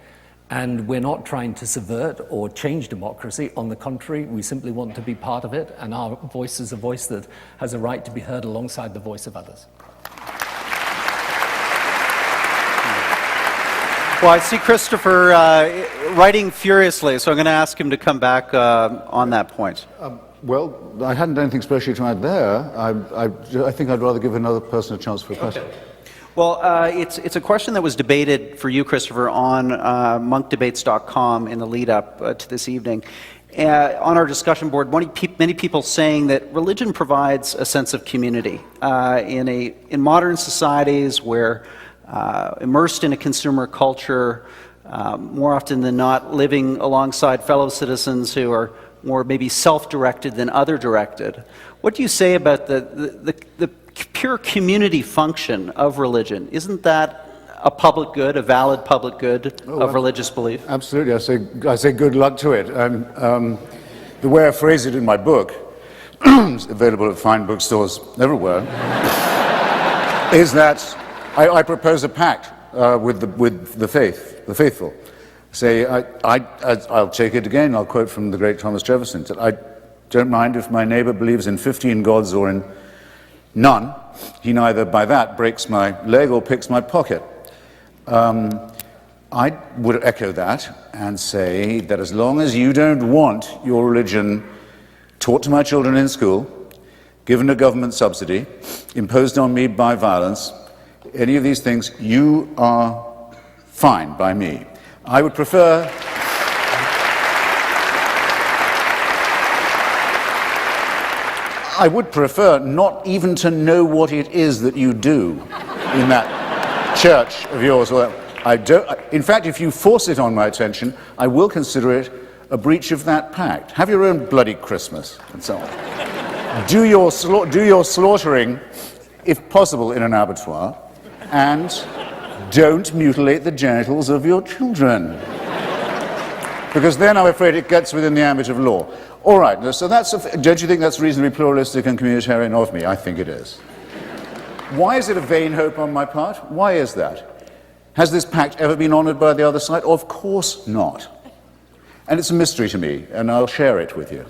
and we're not trying to subvert or change democracy. On the contrary, we simply want to be part of it, and our voice is a voice that has a right to be heard alongside the voice of others. Well, I see Christopher writing furiously, so I'm going to ask him to come back on that point. Well, I hadn't anything specially to add there. I think I'd rather give another person a chance for a question. Okay. Well, it's a question that was debated for you, Christopher, on monkdebates.com in the lead-up to this evening. on our discussion board, many people saying that religion provides a sense of community. In modern societies where immersed in a consumer culture, more often than not living alongside fellow citizens who are more maybe self-directed than other-directed. What do you say about the pure community function of religion? Isn't that a public good, a valid public good of religious belief? Absolutely. I say good luck to it. And the way I phrase it in my book, it's available at fine bookstores everywhere, is that I propose a pact with the faithful. Say, I'll take it again, I'll quote from the great Thomas Jefferson, that I don't mind if my neighbor believes in 15 gods or in none. He neither by that breaks my leg or picks my pocket. I would echo that and say that as long as you don't want your religion taught to my children in school, given a government subsidy, imposed on me by violence, any of these things, you are fine by me. I would prefer not even to know what it is that you do in that church of yours. In fact, if you force it on my attention, I will consider it a breach of that pact. Have your own bloody Christmas, and so on. Do your slaughtering, if possible, in an abattoir, and don't mutilate the genitals of your children. Because then I'm afraid it gets within the ambit of law. All right, so don't you think that's reasonably pluralistic and communitarian of me? I think it is. Why is it a vain hope on my part? Why is that? Has this pact ever been honored by the other side? Of course not. And it's a mystery to me, and I'll share it with you.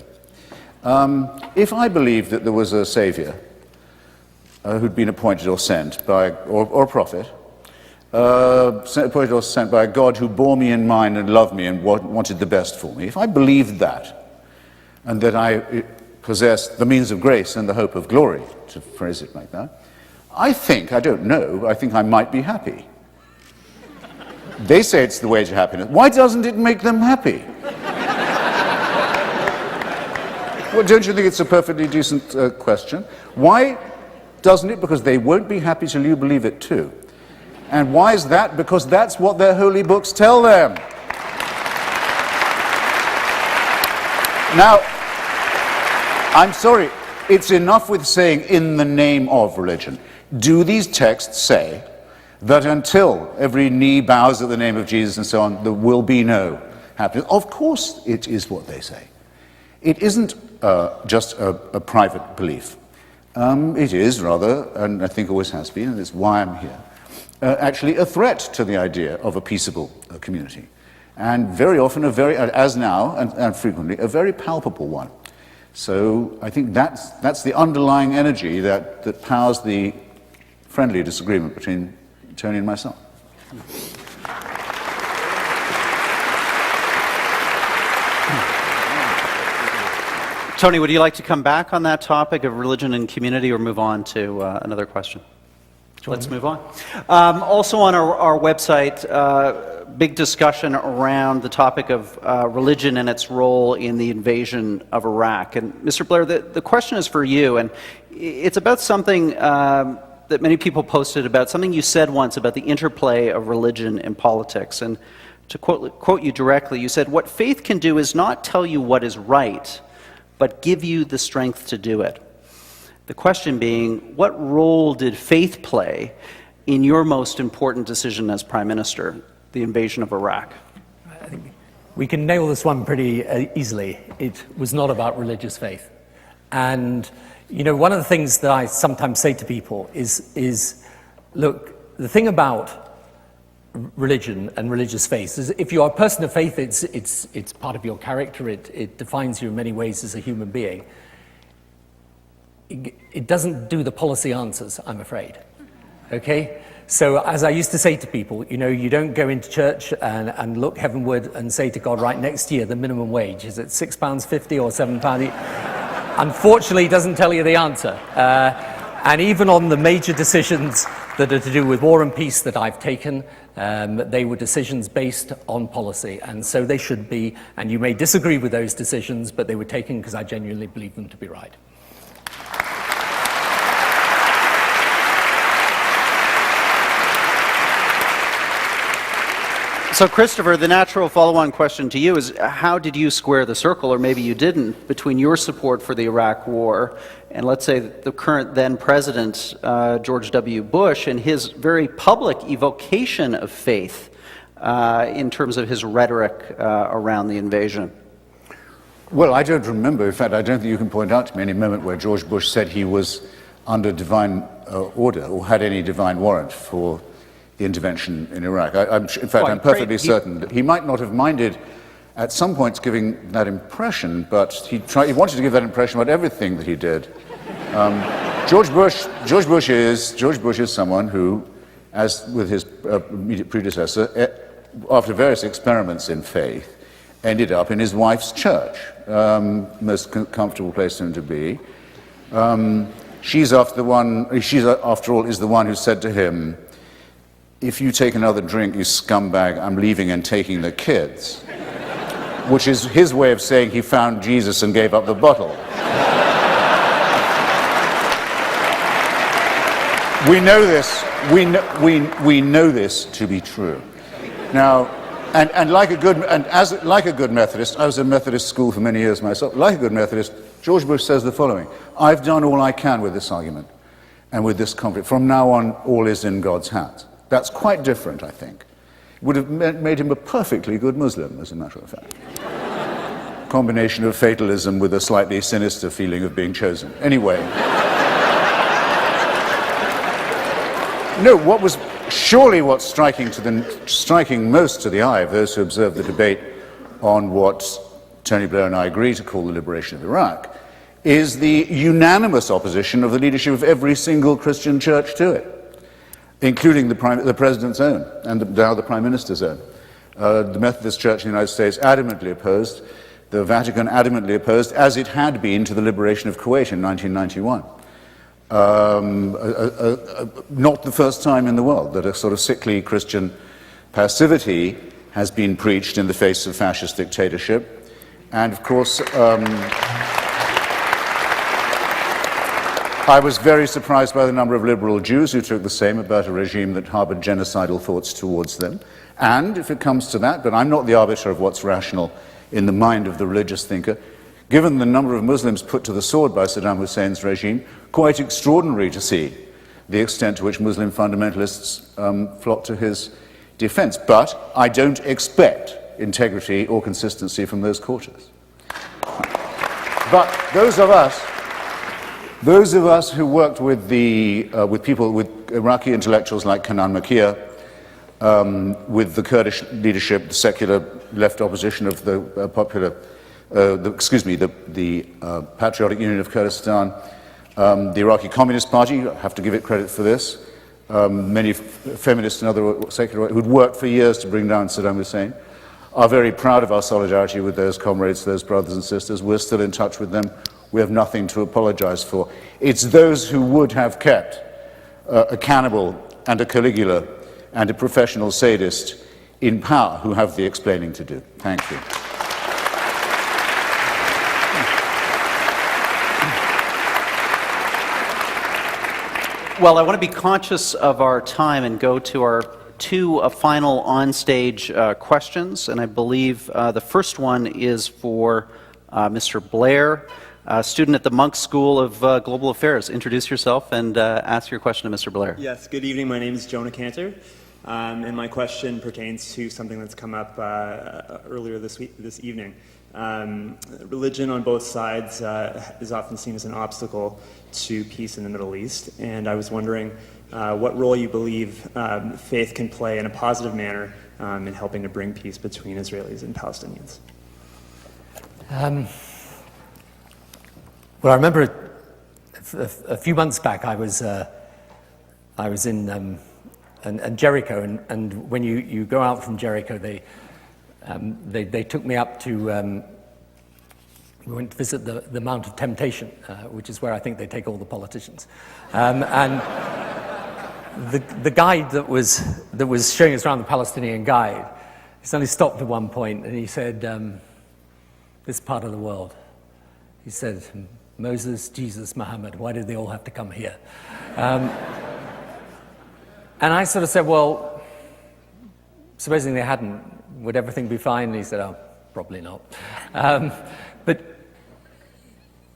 If I believed that there was a savior who'd been appointed or sent by, or a prophet, appointed or sent by a God who bore me in mind and loved me and wanted the best for me, if I believed that, and that I possessed the means of grace and the hope of glory, to phrase it like that, I think I might be happy. They say it's the way to happiness. Why doesn't it make them happy? Well, don't you think it's a perfectly decent question? Why doesn't it? Because they won't be happy till you believe it too. And why is that? Because that's what their holy books tell them. Now, I'm sorry, it's enough with saying in the name of religion. Do these texts say that until every knee bows at the name of Jesus and so on, there will be no happiness? Of course it is what they say. It isn't just a private belief. It is rather, and I think always has been, and it's why I'm here, actually a threat to the idea of a peaceable community. And very often, as now, and frequently, a very palpable one. So I think that's the underlying energy that powers the friendly disagreement between Tony and myself. Tony, would you like to come back on that topic of religion and community, or move on to another question? Let's move on. Also on our website, big discussion around the topic of religion and its role in the invasion of Iraq. And Mr. Blair, the question is for you, and it's about something that many people posted about, something you said once about the interplay of religion and politics. And to quote you directly, you said, "What faith can do is not tell you what is right, but give you the strength to do it." The question being, what role did faith play in your most important decision as Prime Minister, the invasion of Iraq? I think we can nail this one pretty easily. It was not about religious faith. And, you know, one of the things that I sometimes say to people is look, the thing about religion and religious faith is if you are a person of faith, it's part of your character, it defines you in many ways as a human being. It doesn't do the policy answers, I'm afraid. Okay? So as I used to say to people, you know, you don't go into church and look heavenward and say to God, right, next year the minimum wage, is it £6.50 or £7? Unfortunately, it doesn't tell you the answer. And even on the major decisions that are to do with war and peace that I've taken, They were decisions based on policy, and so they should be, and you may disagree with those decisions, but they were taken because I genuinely believe them to be right. So, Christopher, the natural follow-on question to you is, how did you square the circle, or maybe you didn't, between your support for the Iraq War and, let's say, the current then-President, George W. Bush, and his very public evocation of faith in terms of his rhetoric around the invasion? Well, I don't remember. In fact, I don't think you can point out to me any moment where George Bush said he was under divine order or had any divine warrant for the intervention in Iraq. I'm perfectly certain that he might not have minded at some points giving that impression, but he wanted to give that impression about everything that he did. George Bush is someone who, as with his immediate predecessor, after various experiments in faith, ended up in his wife's church, most comfortable place for him to be. She's after all is the one who said to him, "If you take another drink, you scumbag, I'm leaving and taking the kids," which is his way of saying he found Jesus and gave up the bottle. We know this. We know this to be true. Now, like a good Methodist, I was in Methodist school for many years myself. Like a good Methodist, George Bush says the following: "I've done all I can with this argument and with this conflict. From now on, all is in God's hands." That's quite different, I think. It would have made him a perfectly good Muslim, as a matter of fact. Combination of fatalism with a slightly sinister feeling of being chosen. Anyway. No, what's striking most to the eye of those who observe the debate on what Tony Blair and I agree to call the liberation of Iraq is the unanimous opposition of the leadership of every single Christian church to it, including the President's own and now the Prime Minister's own. The Methodist Church in the United States adamantly opposed, the Vatican adamantly opposed, as it had been to the liberation of Kuwait in 1991. Not the first time in the world that a sort of sickly Christian passivity has been preached in the face of fascist dictatorship. And of course, I was very surprised by the number of liberal Jews who took the same about a regime that harbored genocidal thoughts towards them. And if it comes to that, but I'm not the arbiter of what's rational in the mind of the religious thinker, given the number of Muslims put to the sword by Saddam Hussein's regime, quite extraordinary to see the extent to which Muslim fundamentalists flock to his defense. But I don't expect integrity or consistency from those quarters. But those of us who worked with people, with Iraqi intellectuals like Kanan Makia, with the Kurdish leadership, the secular left opposition of the Patriotic Union of Kurdistan, the Iraqi Communist Party, I have to give it credit for this, many feminists and other secular who'd worked for years to bring down Saddam Hussein, are very proud of our solidarity with those comrades, those brothers and sisters. We're still in touch with them. We have nothing to apologize for. It's those who would have kept a cannibal and a Caligula and a professional sadist in power who have the explaining to do. Thank you. Well, I want to be conscious of our time and go to our two final on-stage questions, and I believe the first one is for Mr. Blair, a student at the Monk School of Global Affairs. Introduce yourself and ask your question to Mr. Blair. Yes, good evening. My name is Jonah Cantor, and my question pertains to something that's come up earlier this evening. Religion on both sides is often seen as an obstacle to peace in the Middle East, and I was wondering what role you believe faith can play in a positive manner in helping to bring peace between Israelis and Palestinians. Well, I remember a few months back I was in Jericho, and when you go out from Jericho, they took me up to, we went to visit the Mount of Temptation, which is where I think they take all the politicians. And the guide that was showing us around, the Palestinian guide, he suddenly stopped at one point and he said, this part of the world, he said, Moses, Jesus, Muhammad, why did they all have to come here? And I sort of said, well, supposing they hadn't, would everything be fine? And he said, oh, probably not. But,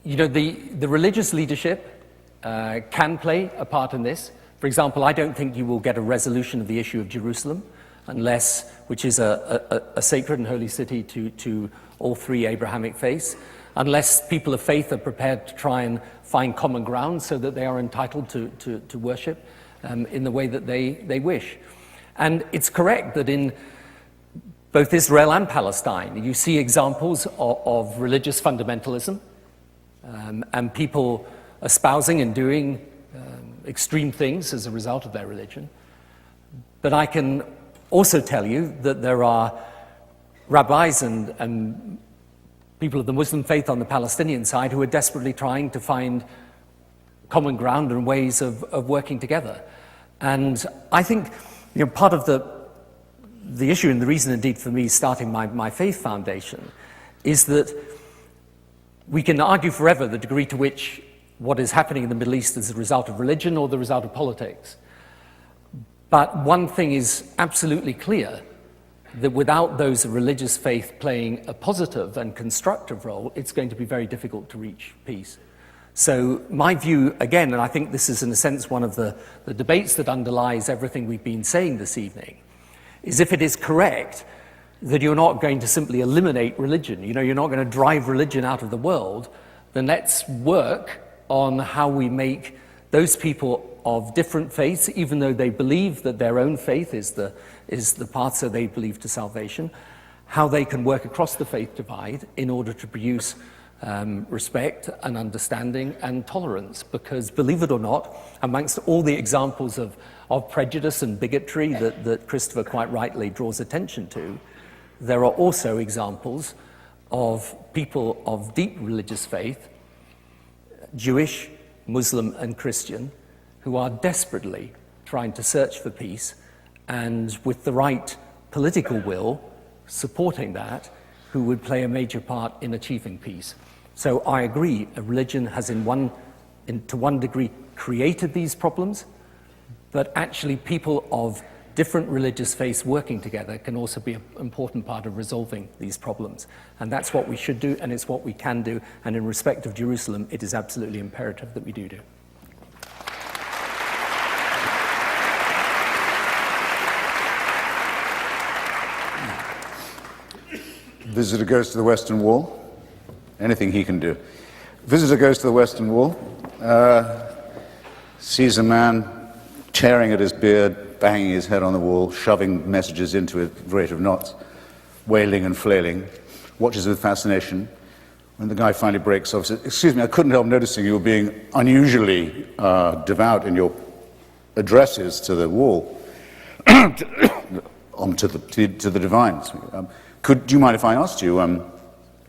you know, the religious leadership can play a part in this. For example, I don't think you will get a resolution of the issue of Jerusalem unless, which is a sacred and holy city to all three Abrahamic faiths, unless people of faith are prepared to try and find common ground so that they are entitled to worship in the way that they wish. And it's correct that in both Israel and Palestine, you see examples of religious fundamentalism and people espousing and doing extreme things as a result of their religion. But I can also tell you that there are rabbis and people of the Muslim faith on the Palestinian side who are desperately trying to find common ground and ways of working together. And I think, you know, part of the issue, and the reason indeed for me starting my faith foundation, is that we can argue forever the degree to which what is happening in the Middle East is the result of religion or the result of politics. But one thing is absolutely clear, that without those religious faith playing a positive and constructive role, it's going to be very difficult to reach peace. So my view, again, and I think this is in a sense one of the debates that underlies everything we've been saying this evening, is if it is correct that you're not going to simply eliminate religion, you know, you're not going to drive religion out of the world, then let's work on how we make those people of different faiths, even though they believe that their own faith is the path so they believe to salvation, how they can work across the faith divide in order to produce respect and understanding and tolerance. Because believe it or not, amongst all the examples of prejudice and bigotry that Christopher quite rightly draws attention to, there are also examples of people of deep religious faith, Jewish, Muslim and Christian, who are desperately trying to search for peace, and with the right political will supporting that, who would play a major part in achieving peace. So I agree, a religion has to one degree created these problems, but actually people of different religious faiths working together can also be an important part of resolving these problems. And that's what we should do, and it's what we can do, and in respect of Jerusalem, it is absolutely imperative that we do. Visitor goes to the Western Wall. Anything he can do. Visitor goes to the Western Wall, sees a man tearing at his beard, banging his head on the wall, shoving messages into it at the rate of knots, wailing and flailing, watches with fascination. When the guy finally breaks off, says, "Excuse me, I couldn't help noticing you were being unusually devout in your addresses to the wall, to the divines. Do you mind if I asked you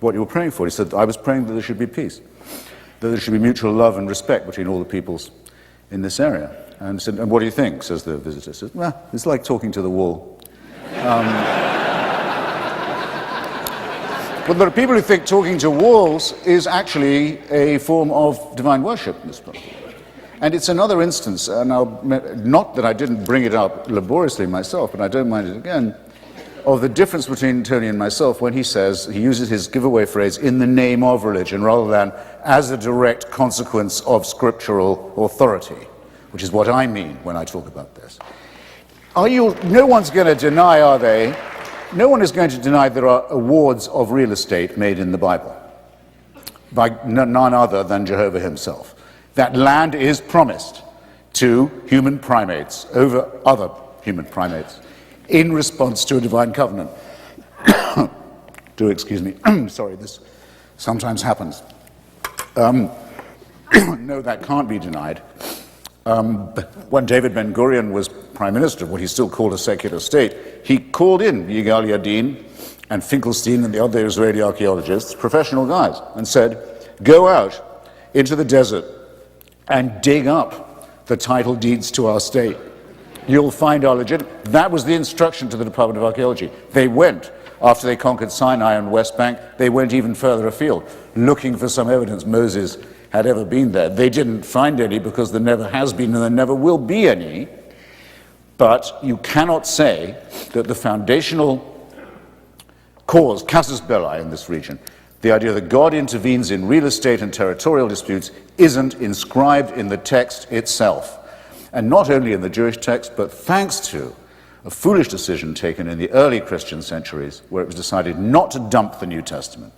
what you were praying for?" He said, "I was praying that there should be peace, that there should be mutual love and respect between all the peoples in this area." And he said, "And what do you think?" says the visitor. Says, "Well, it's like talking to the wall." But there are people who think talking to walls is actually a form of divine worship in this part of the world. And it's another instance, and not that I didn't bring it up laboriously myself, but I don't mind it again, of the difference between Tony and myself when he says, he uses his giveaway phrase, "in the name of religion," rather than as a direct consequence of scriptural authority, which is what I mean when I talk about this. No one's going to deny, are they? No one is going to deny there are awards of real estate made in the Bible by none other than Jehovah himself. That land is promised to human primates over other human primates in response to a divine covenant. Do excuse me. Sorry, this sometimes happens. No, that can't be denied. When David Ben-Gurion was prime minister of what he still called a secular state, he called in Yigal Yadin and Finkelstein and the other Israeli archaeologists, professional guys, and said, "Go out into the desert and dig up the title deeds to our state you'll find our legitimate. That was the instruction to the Department of Archaeology. They went, after they conquered Sinai and West Bank, they went even further afield, looking for some evidence Moses had ever been there. They didn't find any because there never has been and there never will be any. But you cannot say that the foundational cause, casus belli in this region, the idea that God intervenes in real estate and territorial disputes, isn't inscribed in the text itself. And not only in the Jewish text, but thanks to a foolish decision taken in the early Christian centuries, where it was decided not to dump the New Testament,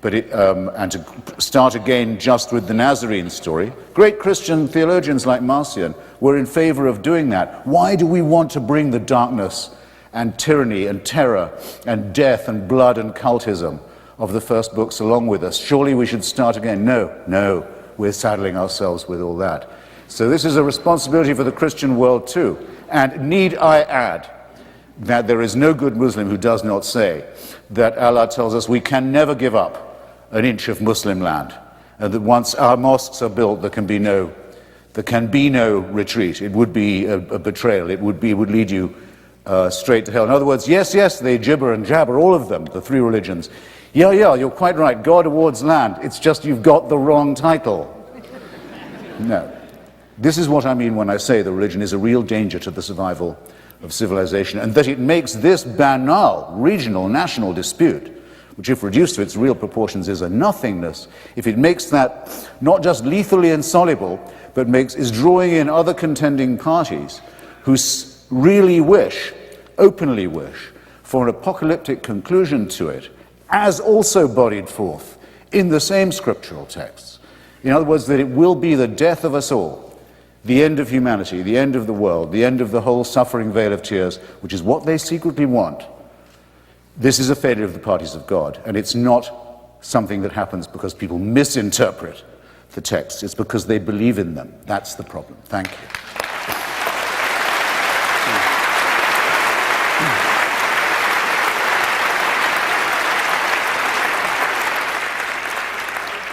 but and to start again just with the Nazarene story. Great Christian theologians like Marcion were in favor of doing that. Why do we want to bring the darkness and tyranny and terror and death and blood and cultism of the first books along with us? Surely we should start again. No, we're saddling ourselves with all that. So this is a responsibility for the Christian world too. And need I add that there is no good Muslim who does not say that Allah tells us we can never give up an inch of Muslim land, and that once our mosques are built, there can be no retreat. It would be a betrayal. It would lead you straight to hell. In other words, yes, they gibber and jabber, all of them, the three religions. Yeah, you're quite right. God awards land. It's just you've got the wrong title. No. This is what I mean when I say the religion is a real danger to the survival of civilization, and that it makes this banal regional national dispute, which if reduced to its real proportions is a nothingness, if it makes that not just lethally insoluble, but is drawing in other contending parties who really openly wish, for an apocalyptic conclusion to it, as also bodied forth in the same scriptural texts. In other words, that it will be the death of us all, the end of humanity, the end of the world, the end of the whole suffering vale of tears, which is what they secretly want. This is a failure of the parties of God, and it's not something that happens because people misinterpret the texts. It's because they believe in them. That's the problem. Thank you.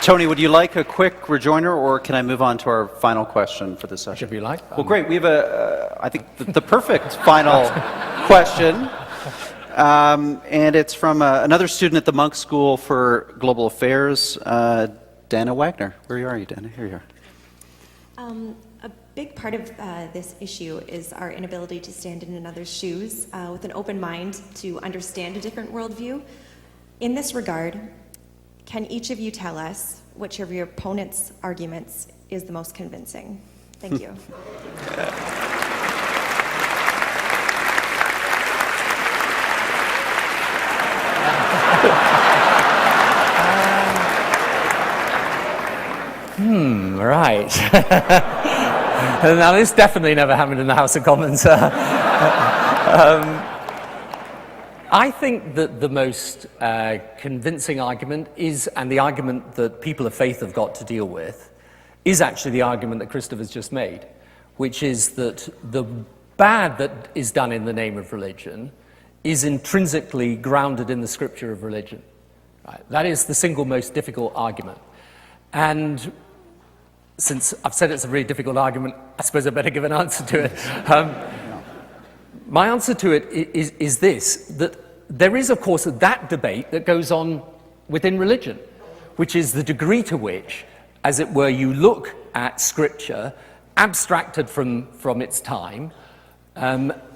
Tony, would you like a quick rejoinder, or can I move on to our final question for this session? Whichever you like. Well, great. We have I think, the perfect final question. And it's from another student at the Monk School for Global Affairs, Dana Wagner. Where are you, Dana? Here you are. A big part of this issue is our inability to stand in another's shoes with an open mind to understand a different worldview. In this regard, can each of you tell us which of your opponent's arguments is the most convincing? Thank you. Right. Now, this definitely never happened in the House of Commons. I think that the most convincing argument is, and the argument that people of faith have got to deal with, is actually the argument that Christopher's just made, which is that the bad that is done in the name of religion is intrinsically grounded in the scripture of religion. Right? That is the single most difficult argument. And since I've said it's a really difficult argument, I suppose I better give an answer to it. My answer to it is this, that there is, of course, that debate that goes on within religion, which is the degree to which, as it were, you look at Scripture abstracted from its time,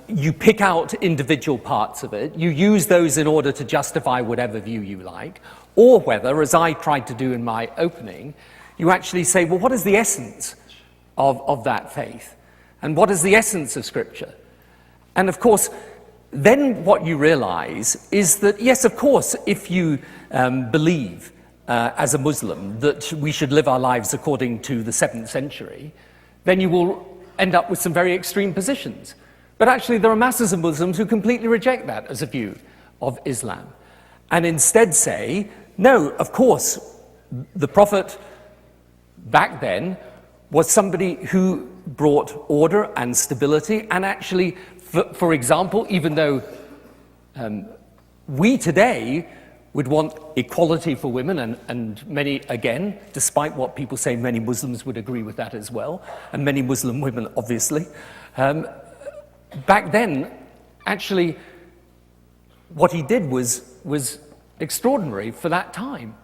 you pick out individual parts of it, you use those in order to justify whatever view you like, or whether, as I tried to do in my opening, you actually say, well, what is the essence of that faith? And what is the essence of Scripture? And of course, then what you realize is that, yes, of course, if you believe as a Muslim that we should live our lives according to the 7th century, then you will end up with some very extreme positions. But actually, there are masses of Muslims who completely reject that as a view of Islam, and instead say, no, of course, the Prophet back then was somebody who brought order and stability, and actually, for example, even though we today would want equality for women, and many, again, despite what people say, many Muslims would agree with that as well, and many Muslim women, obviously. back then, actually, what he did was extraordinary for that time.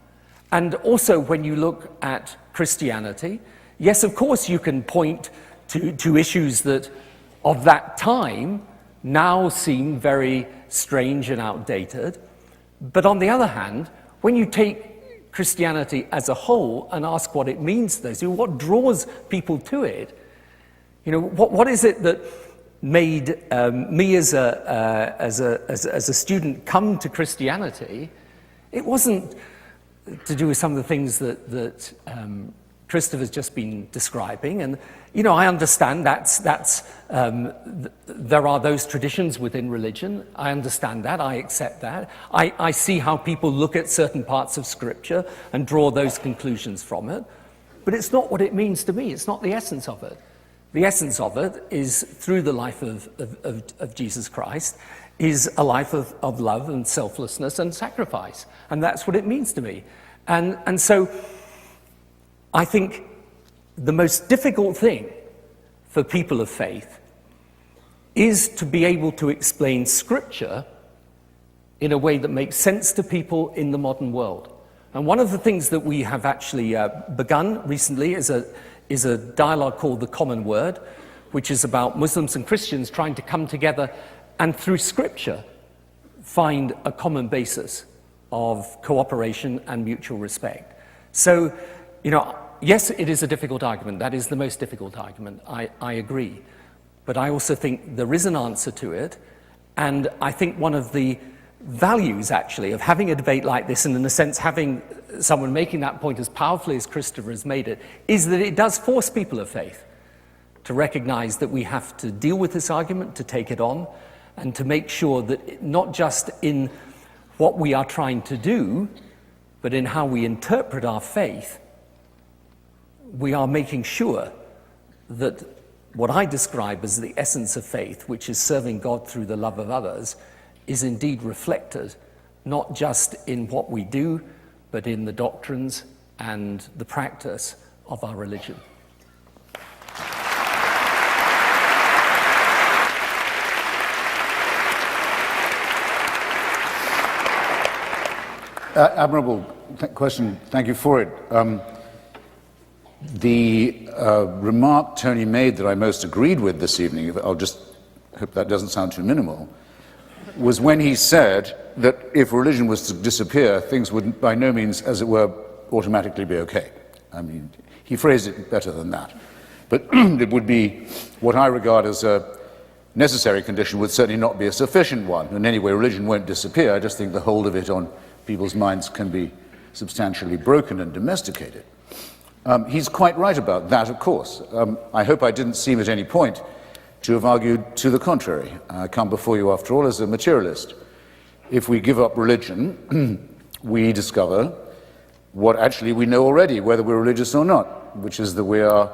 And also, when you look at Christianity, yes, of course, you can point to issues that of that time now seem very strange and outdated. But on the other hand, when you take Christianity as a whole and ask what it means to those, what draws people to it, what is it that made me as a student come to Christianity? It wasn't to do with some of the things that Christopher's just been describing, and I understand there are those traditions within religion. I understand that. I accept that. I see how people look at certain parts of Scripture and draw those conclusions from it, but it's not what it means to me. It's not the essence of it. The essence of it is, through the life of Jesus Christ, is a life of love and selflessness and sacrifice. And that's what it means to me. And so I think the most difficult thing for people of faith is to be able to explain Scripture in a way that makes sense to people in the modern world. And one of the things that we have actually begun recently is a dialogue called The Common Word, which is about Muslims and Christians trying to come together and through Scripture find a common basis of cooperation and mutual respect. So, yes, it is a difficult argument. That is the most difficult argument. I agree. But I also think there is an answer to it. And I think one of the values, actually, of having a debate like this, and in a sense having someone making that point as powerfully as Christopher has made it, is that it does force people of faith to recognize that we have to deal with this argument, to take it on, and to make sure that not just in what we are trying to do, but in how we interpret our faith, we are making sure that what I describe as the essence of faith, which is serving God through the love of others, is indeed reflected not just in what we do, but in the doctrines and the practice of our religion. Admirable question. Thank you for it. The remark Tony made that I most agreed with this evening, I'll just hope that doesn't sound too minimal, was when he said that if religion was to disappear, things would by no means, as it were, automatically be okay. I mean, he phrased it better than that. But it would be what I regard as a necessary condition, would certainly not be a sufficient one. And anyway, religion won't disappear. I just think the hold of it on people's minds can be substantially broken and domesticated. He's quite right about that, of course. I hope I didn't seem at any point to have argued to the contrary. I come before you, after all, as a materialist. If we give up religion, we discover what actually we know already, whether we're religious or not, which is that we are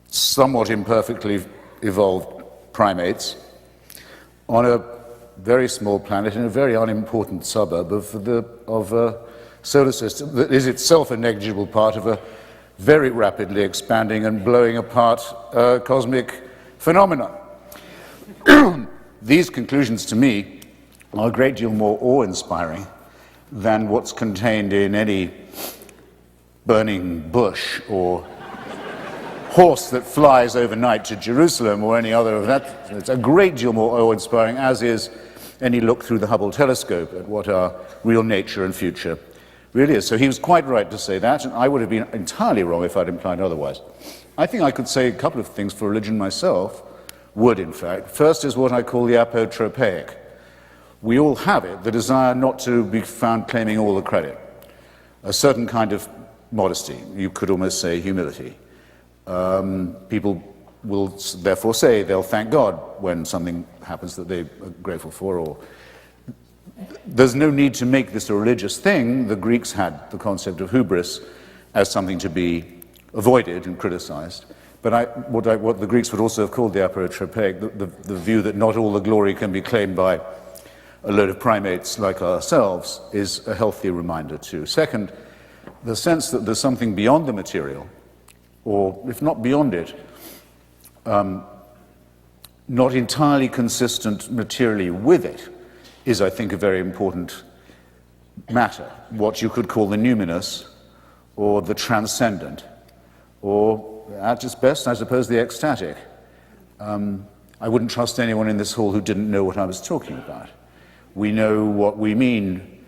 somewhat imperfectly evolved primates on a very small planet in a very unimportant suburb of a solar system that is itself a negligible part of a very rapidly expanding and blowing apart cosmic phenomenon. These conclusions, to me, are a great deal more awe-inspiring than what's contained in any burning bush or horse that flies overnight to Jerusalem or any other of that. It's a great deal more awe-inspiring, as is any look through the Hubble telescope at what our real nature and future really is. So he was quite right to say that, and I would have been entirely wrong if I'd implied otherwise. I think I could say a couple of things for religion myself, would in fact. First is what I call the apotropaic. We all have it, the desire not to be found claiming all the credit. A certain kind of modesty, you could almost say humility. People will therefore say they'll thank God when something happens that they are grateful for. Or there's no need to make this a religious thing. The Greeks had the concept of hubris as something to be avoided and criticized. But what the Greeks would also have called the apotropaic, the view that not all the glory can be claimed by a load of primates like ourselves, is a healthy reminder too. Second, the sense that there's something beyond the material, or if not beyond it, not entirely consistent materially with it is, I think, a very important matter. What you could call the numinous, or the transcendent, or at its best, I suppose, the ecstatic. I wouldn't trust anyone in this hall who didn't know what I was talking about. We know what we mean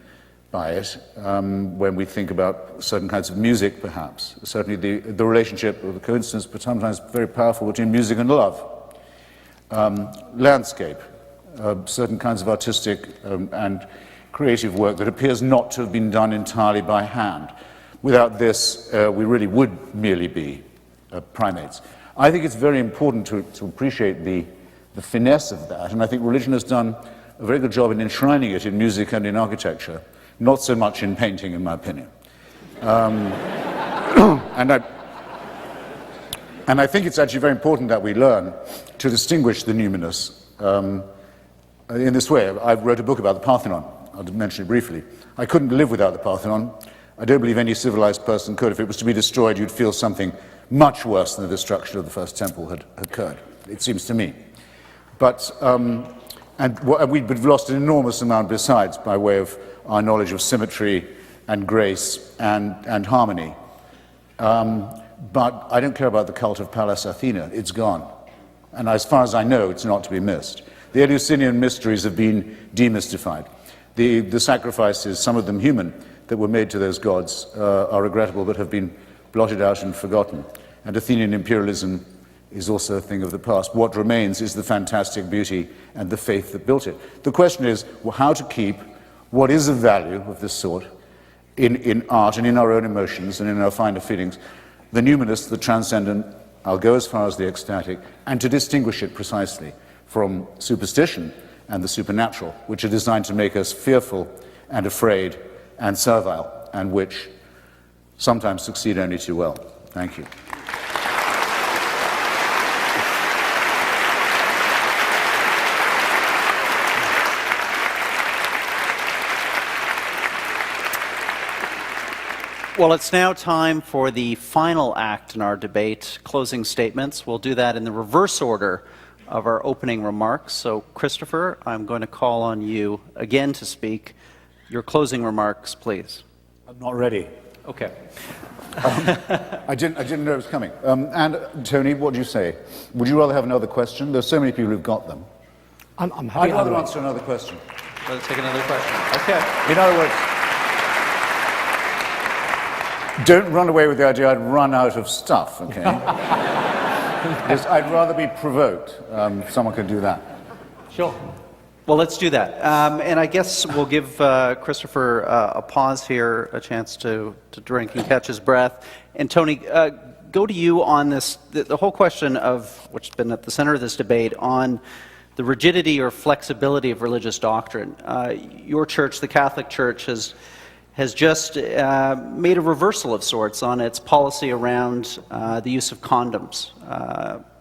by it when we think about certain kinds of music, perhaps. Certainly the relationship, or the coincidence, but sometimes very powerful, between music and love. Landscape, certain kinds of artistic and creative work that appears not to have been done entirely by hand. Without this, we really would merely be primates. I think it's very important to appreciate the finesse of that, and I think religion has done a very good job in enshrining it in music and in architecture, not so much in painting, in my opinion. And I think it's actually very important that we learn to distinguish the numinous in this way. I wrote a book about the Parthenon. I'll mention it briefly. I couldn't live without the Parthenon. I don't believe any civilized person could. If it was to be destroyed, you'd feel something much worse than the destruction of the first temple had occurred, it seems to me. But, we've lost an enormous amount besides by way of our knowledge of symmetry and grace and harmony. But I don't care about the cult of Pallas Athena. It's gone. And as far as I know, it's not to be missed. The Eleusinian mysteries have been demystified. The sacrifices, some of them human, that were made to those gods are regrettable but have been blotted out and forgotten. And Athenian imperialism is also a thing of the past. What remains is the fantastic beauty and the faith that built it. The question is how to keep what is of value of this sort in art and in our own emotions and in our finer feelings, the numinous, the transcendent, I'll go as far as the ecstatic, and to distinguish it precisely from superstition and the supernatural, which are designed to make us fearful and afraid and servile, and which sometimes succeed only too well. Thank you. Well, it's now time for the final act in our debate, closing statements. We'll do that in the reverse order of our opening remarks. So, Christopher, I'm going to call on you again to speak. Your closing remarks, please. I'm not ready. Okay. I didn't know it was coming. And Tony, what do you say? Would you rather have another question? There's so many people who've got them. I'm happy. I'd rather answer another question. Let's take another question. Okay. In other words, don't run away with the idea I'd run out of stuff, okay? Because I'd rather be provoked. Someone could do that. Sure. Well, let's do that. And I guess we'll give Christopher a pause here, a chance to drink and catch his breath. And Tony, go to you on this, the whole question of, which has been at the center of this debate, on the rigidity or flexibility of religious doctrine. Your church, the Catholic Church, has just made a reversal of sorts on its policy around the use of condoms,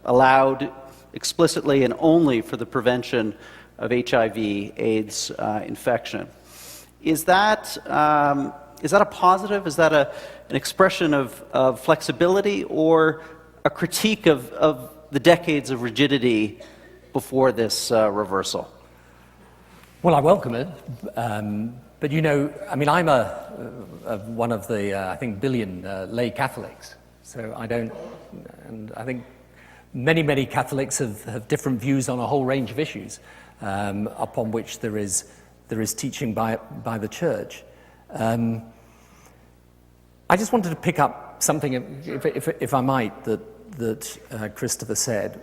allowed explicitly and only for the prevention of HIV/AIDS infection. Is that a positive? Is that an expression of flexibility, or a critique of the decades of rigidity before this reversal? Well, I welcome it. But you know, I mean, I'm one of the, I think, billion lay Catholics. So I don't, and I think many Catholics have different views on a whole range of issues upon which there is teaching by the Church. I just wanted to pick up something, if I might, that Christopher said,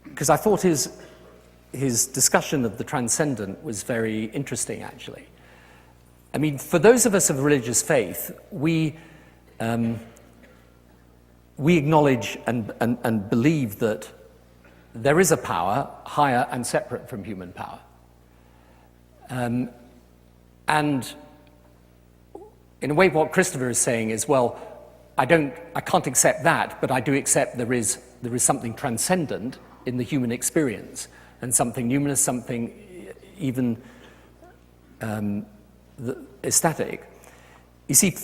because I thought his discussion of the transcendent was very interesting, actually. I mean, for those of us of religious faith, we acknowledge and believe that there is a power higher and separate from human power. And in a way, what Christopher is saying is, well, I can't accept that, but I do accept there is something transcendent in the human experience, and something numinous, something even ecstatic. You see,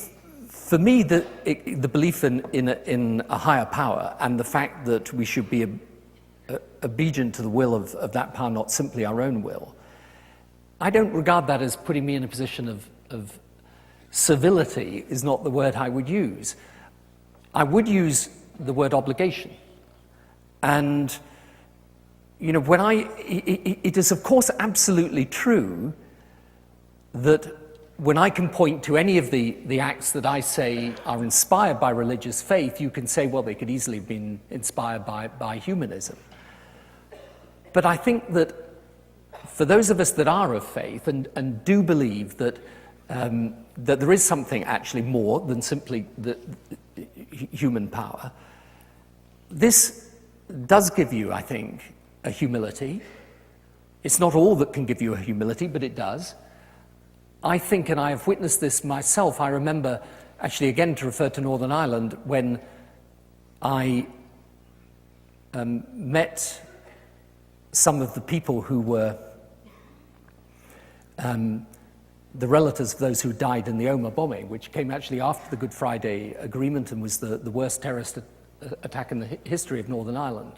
for me, the belief in a higher power and the fact that we should be obedient to the will of that power, not simply our own will, I don't regard that as putting me in a position of civility, is not the word I would use. I would use the word obligation. And, you know, it is of course absolutely true that when I can point to any of the acts that I say are inspired by religious faith, you can say, well, they could easily have been inspired by humanism. But I think that for those of us that are of faith and do believe that there is something actually more than simply the human power, this does give you, I think, a humility. It's not all that can give you a humility, but it does. I think, and I have witnessed this myself, I remember, actually again to refer to Northern Ireland, when I met some of the people who were the relatives of those who died in the Omagh bombing, which came actually after the Good Friday Agreement and was the worst terrorist attack in the history of Northern Ireland.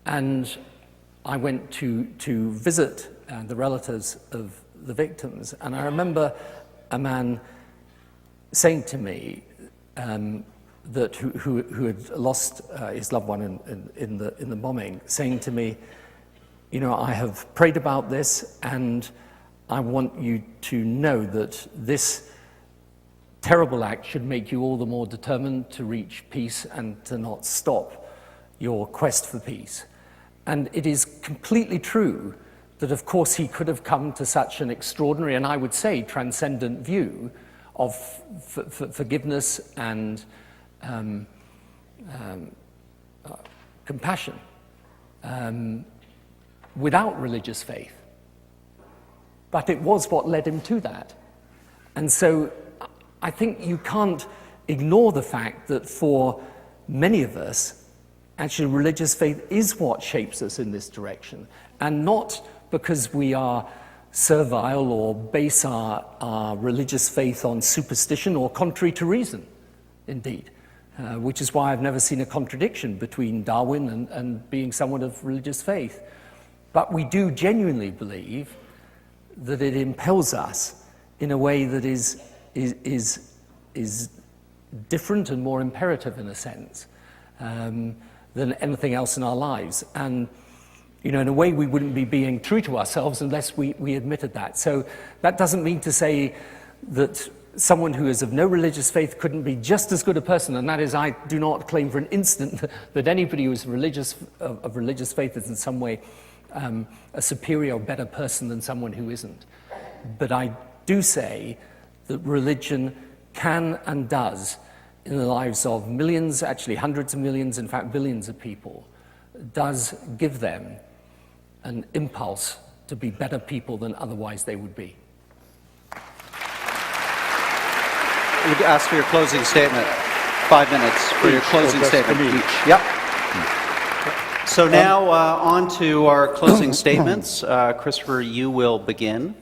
And I went to visit the relatives of the victims, and I remember a man saying to me that who had lost his loved one in the bombing, saying to me, you know, I have prayed about this, and I want you to know that this terrible act should make you all the more determined to reach peace and to not stop your quest for peace. And it is completely true that, of course, he could have come to such an extraordinary, and I would say transcendent view of forgiveness and compassion without religious faith. But it was what led him to that. And so I think you can't ignore the fact that for many of us, actually religious faith is what shapes us in this direction, and not because we are servile or base our religious faith on superstition or contrary to reason, indeed, which is why I've never seen a contradiction between Darwin and being someone of religious faith. But we do genuinely believe that it impels us in a way that is different and more imperative, in a sense, than anything else in our lives. And you know, in a way, we wouldn't be being true to ourselves unless we admitted that. So that doesn't mean to say that someone who is of no religious faith couldn't be just as good a person, and that is, I do not claim for an instant that anybody who is of religious faith is in some way a superior or better person than someone who isn't. But I do say that religion can and does, in the lives of millions, actually hundreds of millions, in fact billions of people, does give them an impulse to be better people than otherwise they would be. I would ask for your closing statement. 5 minutes for your closing statement each. Yep. So now on to our closing statements. Christopher, you will begin.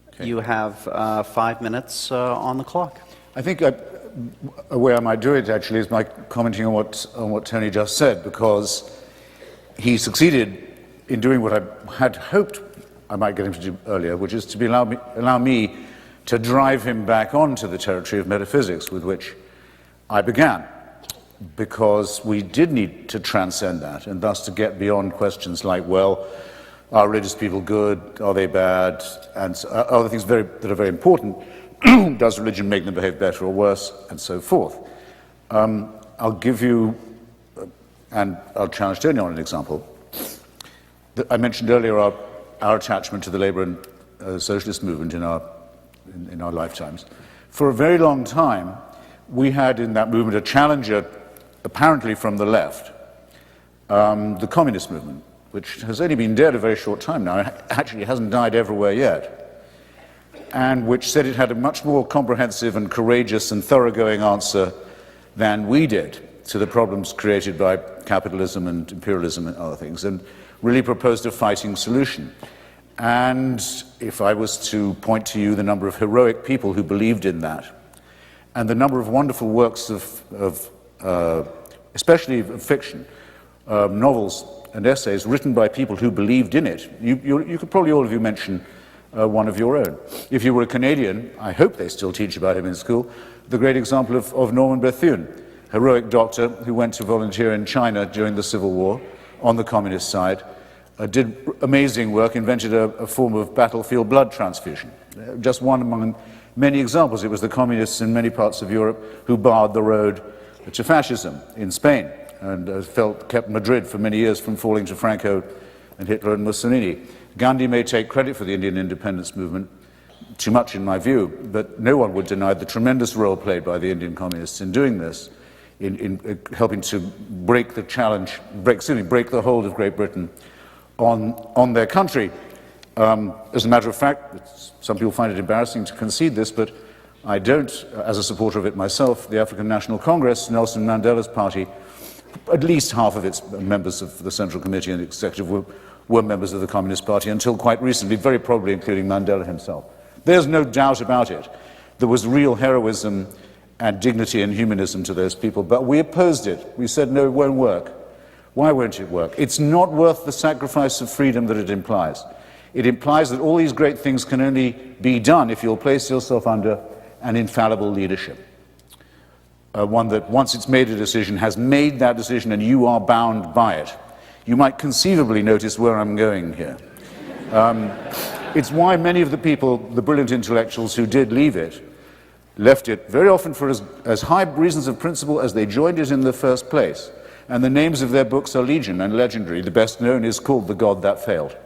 Okay. You have 5 minutes on the clock. I think a way I might do it actually is by commenting on what Tony just said, because he succeeded in doing what I had hoped I might get him to do earlier, which is to allow me to drive him back onto the territory of metaphysics, with which I began, because we did need to transcend that, and thus to get beyond questions like, well, are religious people good, are they bad, and other things that are very important. Does religion make them behave better or worse, and so forth. I'll give you, and I'll challenge Tony on an example. I mentioned earlier our attachment to the labor and socialist movement in our lifetimes. For a very long time, we had in that movement a challenger, apparently from the left, the communist movement, which has only been dead a very short time now. Actually, it hasn't died everywhere yet, and which said it had a much more comprehensive and courageous and thoroughgoing answer than we did to the problems created by capitalism and imperialism and other things, and really proposed a fighting solution. And if I was to point to you the number of heroic people who believed in that, and the number of wonderful works of especially of fiction, novels and essays written by people who believed in it. You could probably all of you mention one of your own. If you were a Canadian, I hope they still teach about him in school, the great example of Norman Bethune, heroic doctor who went to volunteer in China during the Civil War on the communist side, did amazing work, invented a form of battlefield blood transfusion. Just one among many examples. It was the communists in many parts of Europe who barred the road to fascism in Spain and kept Madrid for many years from falling to Franco and Hitler and Mussolini. Gandhi may take credit for the Indian independence movement, too much in my view, but no one would deny the tremendous role played by the Indian communists in doing this, in helping to break the challenge, break the hold of Great Britain on their country. As a matter of fact, some people find it embarrassing to concede this, but I don't, as a supporter of it myself. The African National Congress, Nelson Mandela's party, at least half of its members of the Central Committee and Executive were members of the Communist Party until quite recently, very probably including Mandela himself. There's no doubt about it. There was real heroism and dignity and humanism to those people, but we opposed it. We said, no, it won't work. Why won't it work? It's not worth the sacrifice of freedom that it implies. It implies that all these great things can only be done if you'll place yourself under an infallible leadership. One that, once it's made a decision, has made that decision and you are bound by it. You might conceivably notice where I'm going here. It's why many of the people, the brilliant intellectuals who did leave it, left it very often for as high reasons of principle as they joined it in the first place. And the names of their books are legion and legendary. The best known is called The God That Failed,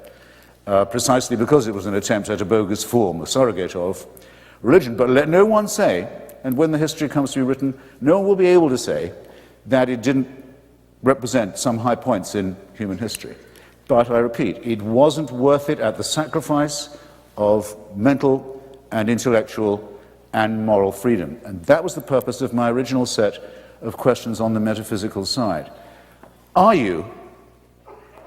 precisely because it was an attempt at a bogus form, a surrogate of religion. But let no one say, and when the history comes to be written, no one will be able to say that it didn't represent some high points in human history. But I repeat, it wasn't worth it at the sacrifice of mental and intellectual and moral freedom. And that was the purpose of my original set of questions on the metaphysical side. Are you,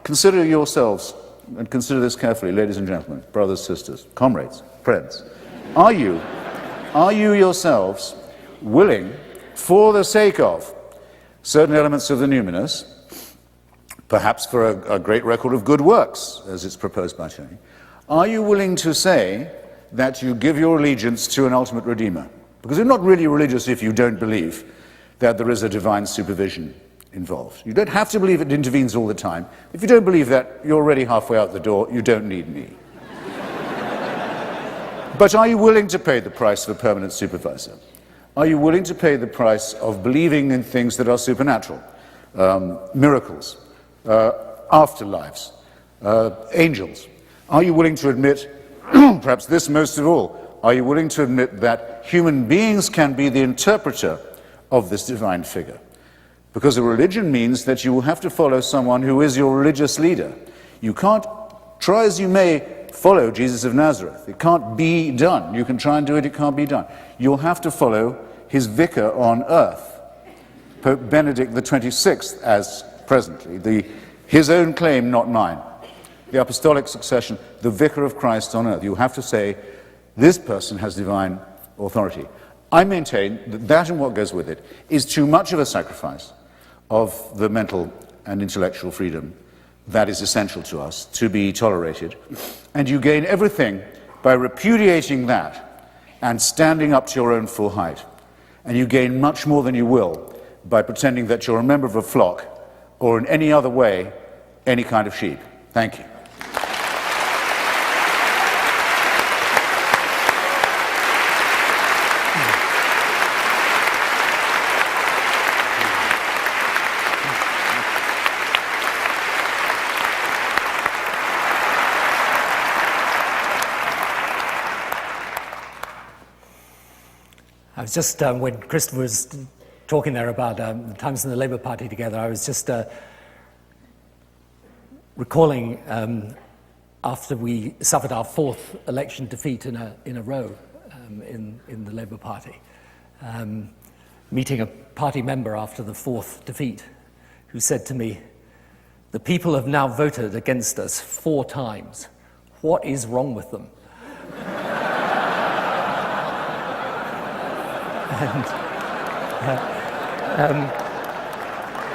consider yourselves, and consider this carefully, ladies and gentlemen, brothers, sisters, comrades, friends, are you yourselves willing, for the sake of certain elements of the numinous, perhaps for a great record of good works, as it's proposed by Tony, are you willing to say that you give your allegiance to an ultimate Redeemer? Because you're not really religious if you don't believe that there is a divine supervision involved. You don't have to believe it intervenes all the time. If you don't believe that, you're already halfway out the door. You don't need me. But are you willing to pay the price of a permanent supervisor? Are you willing to pay the price of believing in things that are supernatural? Miracles, afterlives, angels. Are you willing to admit, perhaps this most of all, are you willing to admit that human beings can be the interpreter of this divine figure? Because a religion means that you will have to follow someone who is your religious leader. You can't, try as you may, follow Jesus of Nazareth. It can't be done. You can try and do it, it can't be done. You'll have to follow his vicar on earth, Pope Benedict the 26th, as presently, his own claim, not mine. The apostolic succession, the vicar of Christ on earth. You have to say, this person has divine authority. I maintain that that and what goes with it is too much of a sacrifice of the mental and intellectual freedom that is essential to us to be tolerated. And you gain everything by repudiating that and standing up to your own full height. And you gain much more than you will by pretending that you're a member of a flock or in any other way, any kind of sheep. Thank you. I was just, when Christopher was talking there about the times in the Labour Party together, I was just recalling after we suffered our fourth election defeat in a row in the Labour Party, meeting a party member after the fourth defeat who said to me, "The people have now voted against us 4 times. What is wrong with them?"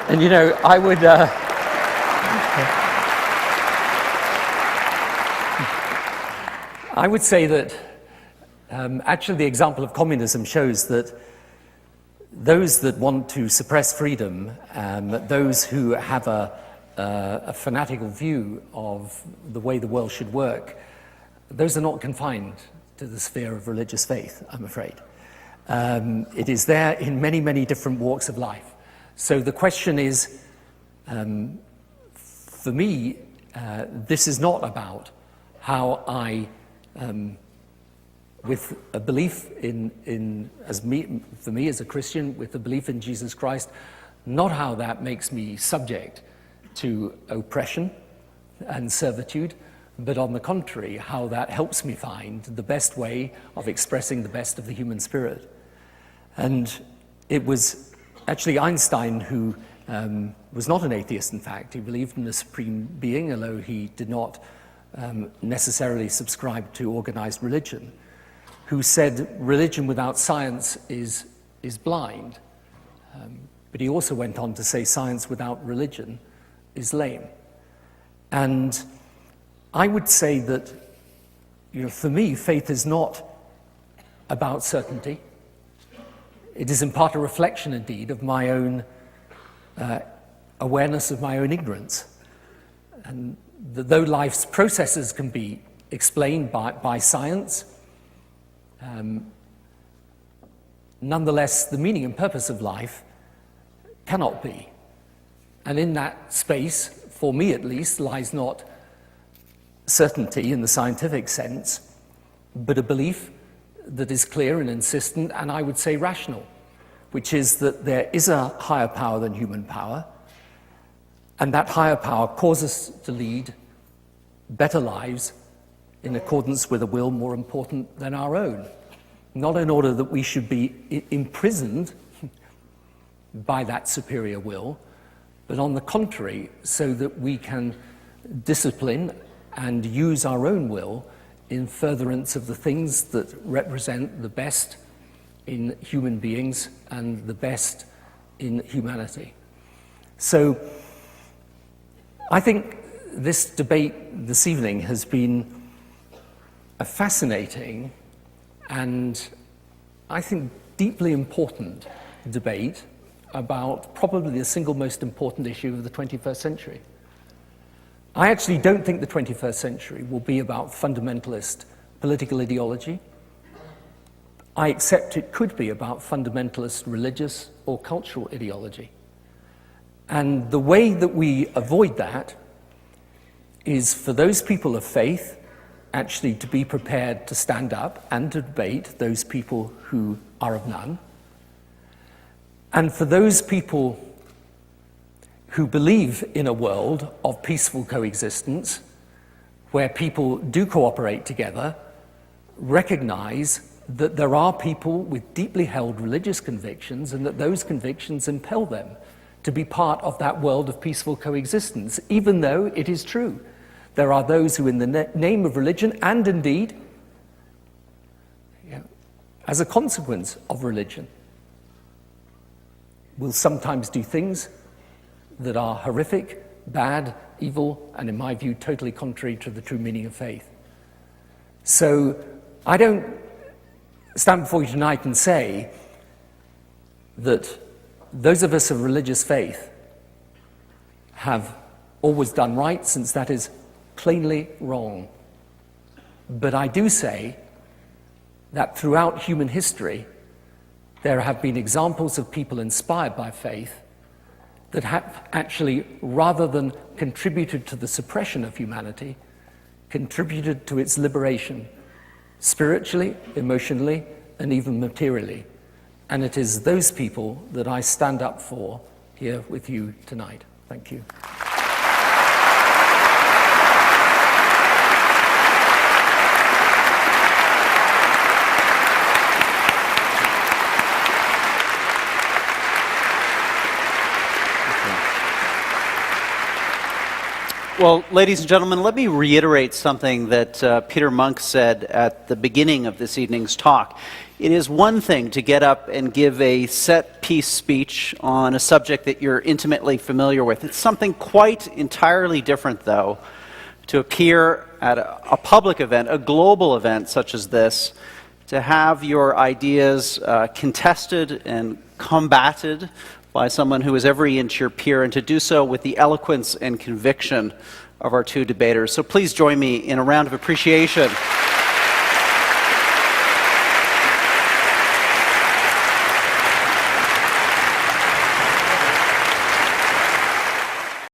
And you know, I would I would say that actually the example of communism shows that those that want to suppress freedom, those who have a fanatical view of the way the world should work, those are not confined to the sphere of religious faith, I'm afraid. It is there in many, many different walks of life. So the question is, for me, this is not about how I, with a belief for me as a Christian, with a belief in Jesus Christ, not how that makes me subject to oppression and servitude, but on the contrary, how that helps me find the best way of expressing the best of the human spirit. And it was actually Einstein who was not an atheist, in fact. He believed in a supreme being, although he did not necessarily subscribe to organized religion, who said religion without science is blind. But he also went on to say science without religion is lame. And I would say that, for me, faith is not about certainty. It is in part a reflection, indeed, of my own awareness of my own ignorance. And that though life's processes can be explained by science, nonetheless, the meaning and purpose of life cannot be. And in that space, for me at least, lies not certainty in the scientific sense, but a belief that is clear and insistent, and I would say rational, which is that there is a higher power than human power, and that higher power causes us to lead better lives in accordance with a will more important than our own. Not in order that we should be imprisoned by that superior will, but on the contrary, so that we can discipline and use our own will in furtherance of the things that represent the best in human beings and the best in humanity. So I think this debate this evening has been a fascinating and I think deeply important debate about probably the single most important issue of the 21st century. I actually don't think the 21st century will be about fundamentalist political ideology. I accept it could be about fundamentalist religious or cultural ideology. And the way that we avoid that is for those people of faith actually to be prepared to stand up and to debate those people who are of none. And for those people who believe in a world of peaceful coexistence, where people do cooperate together, recognize that there are people with deeply held religious convictions and that those convictions impel them to be part of that world of peaceful coexistence, even though it is true. There are those who, in the name of religion, and indeed, as a consequence of religion, will sometimes do things that are horrific, bad, evil, and in my view, totally contrary to the true meaning of faith. So I don't stand before you tonight and say that those of us of religious faith have always done right, since that is plainly wrong. But I do say that throughout human history, there have been examples of people inspired by faith that have actually, rather than contributed to the suppression of humanity, contributed to its liberation, spiritually, emotionally, and even materially. And it is those people that I stand up for here with you tonight. Thank you. Well, ladies and gentlemen, let me reiterate something that Peter Monk said at the beginning of this evening's talk. It is one thing to get up and give a set-piece speech on a subject that you're intimately familiar with. It's something quite entirely different, though, to appear at a public event, a global event such as this, to have your ideas contested and combated by someone who is every inch your peer, and to do so with the eloquence and conviction of our two debaters. So please join me in a round of appreciation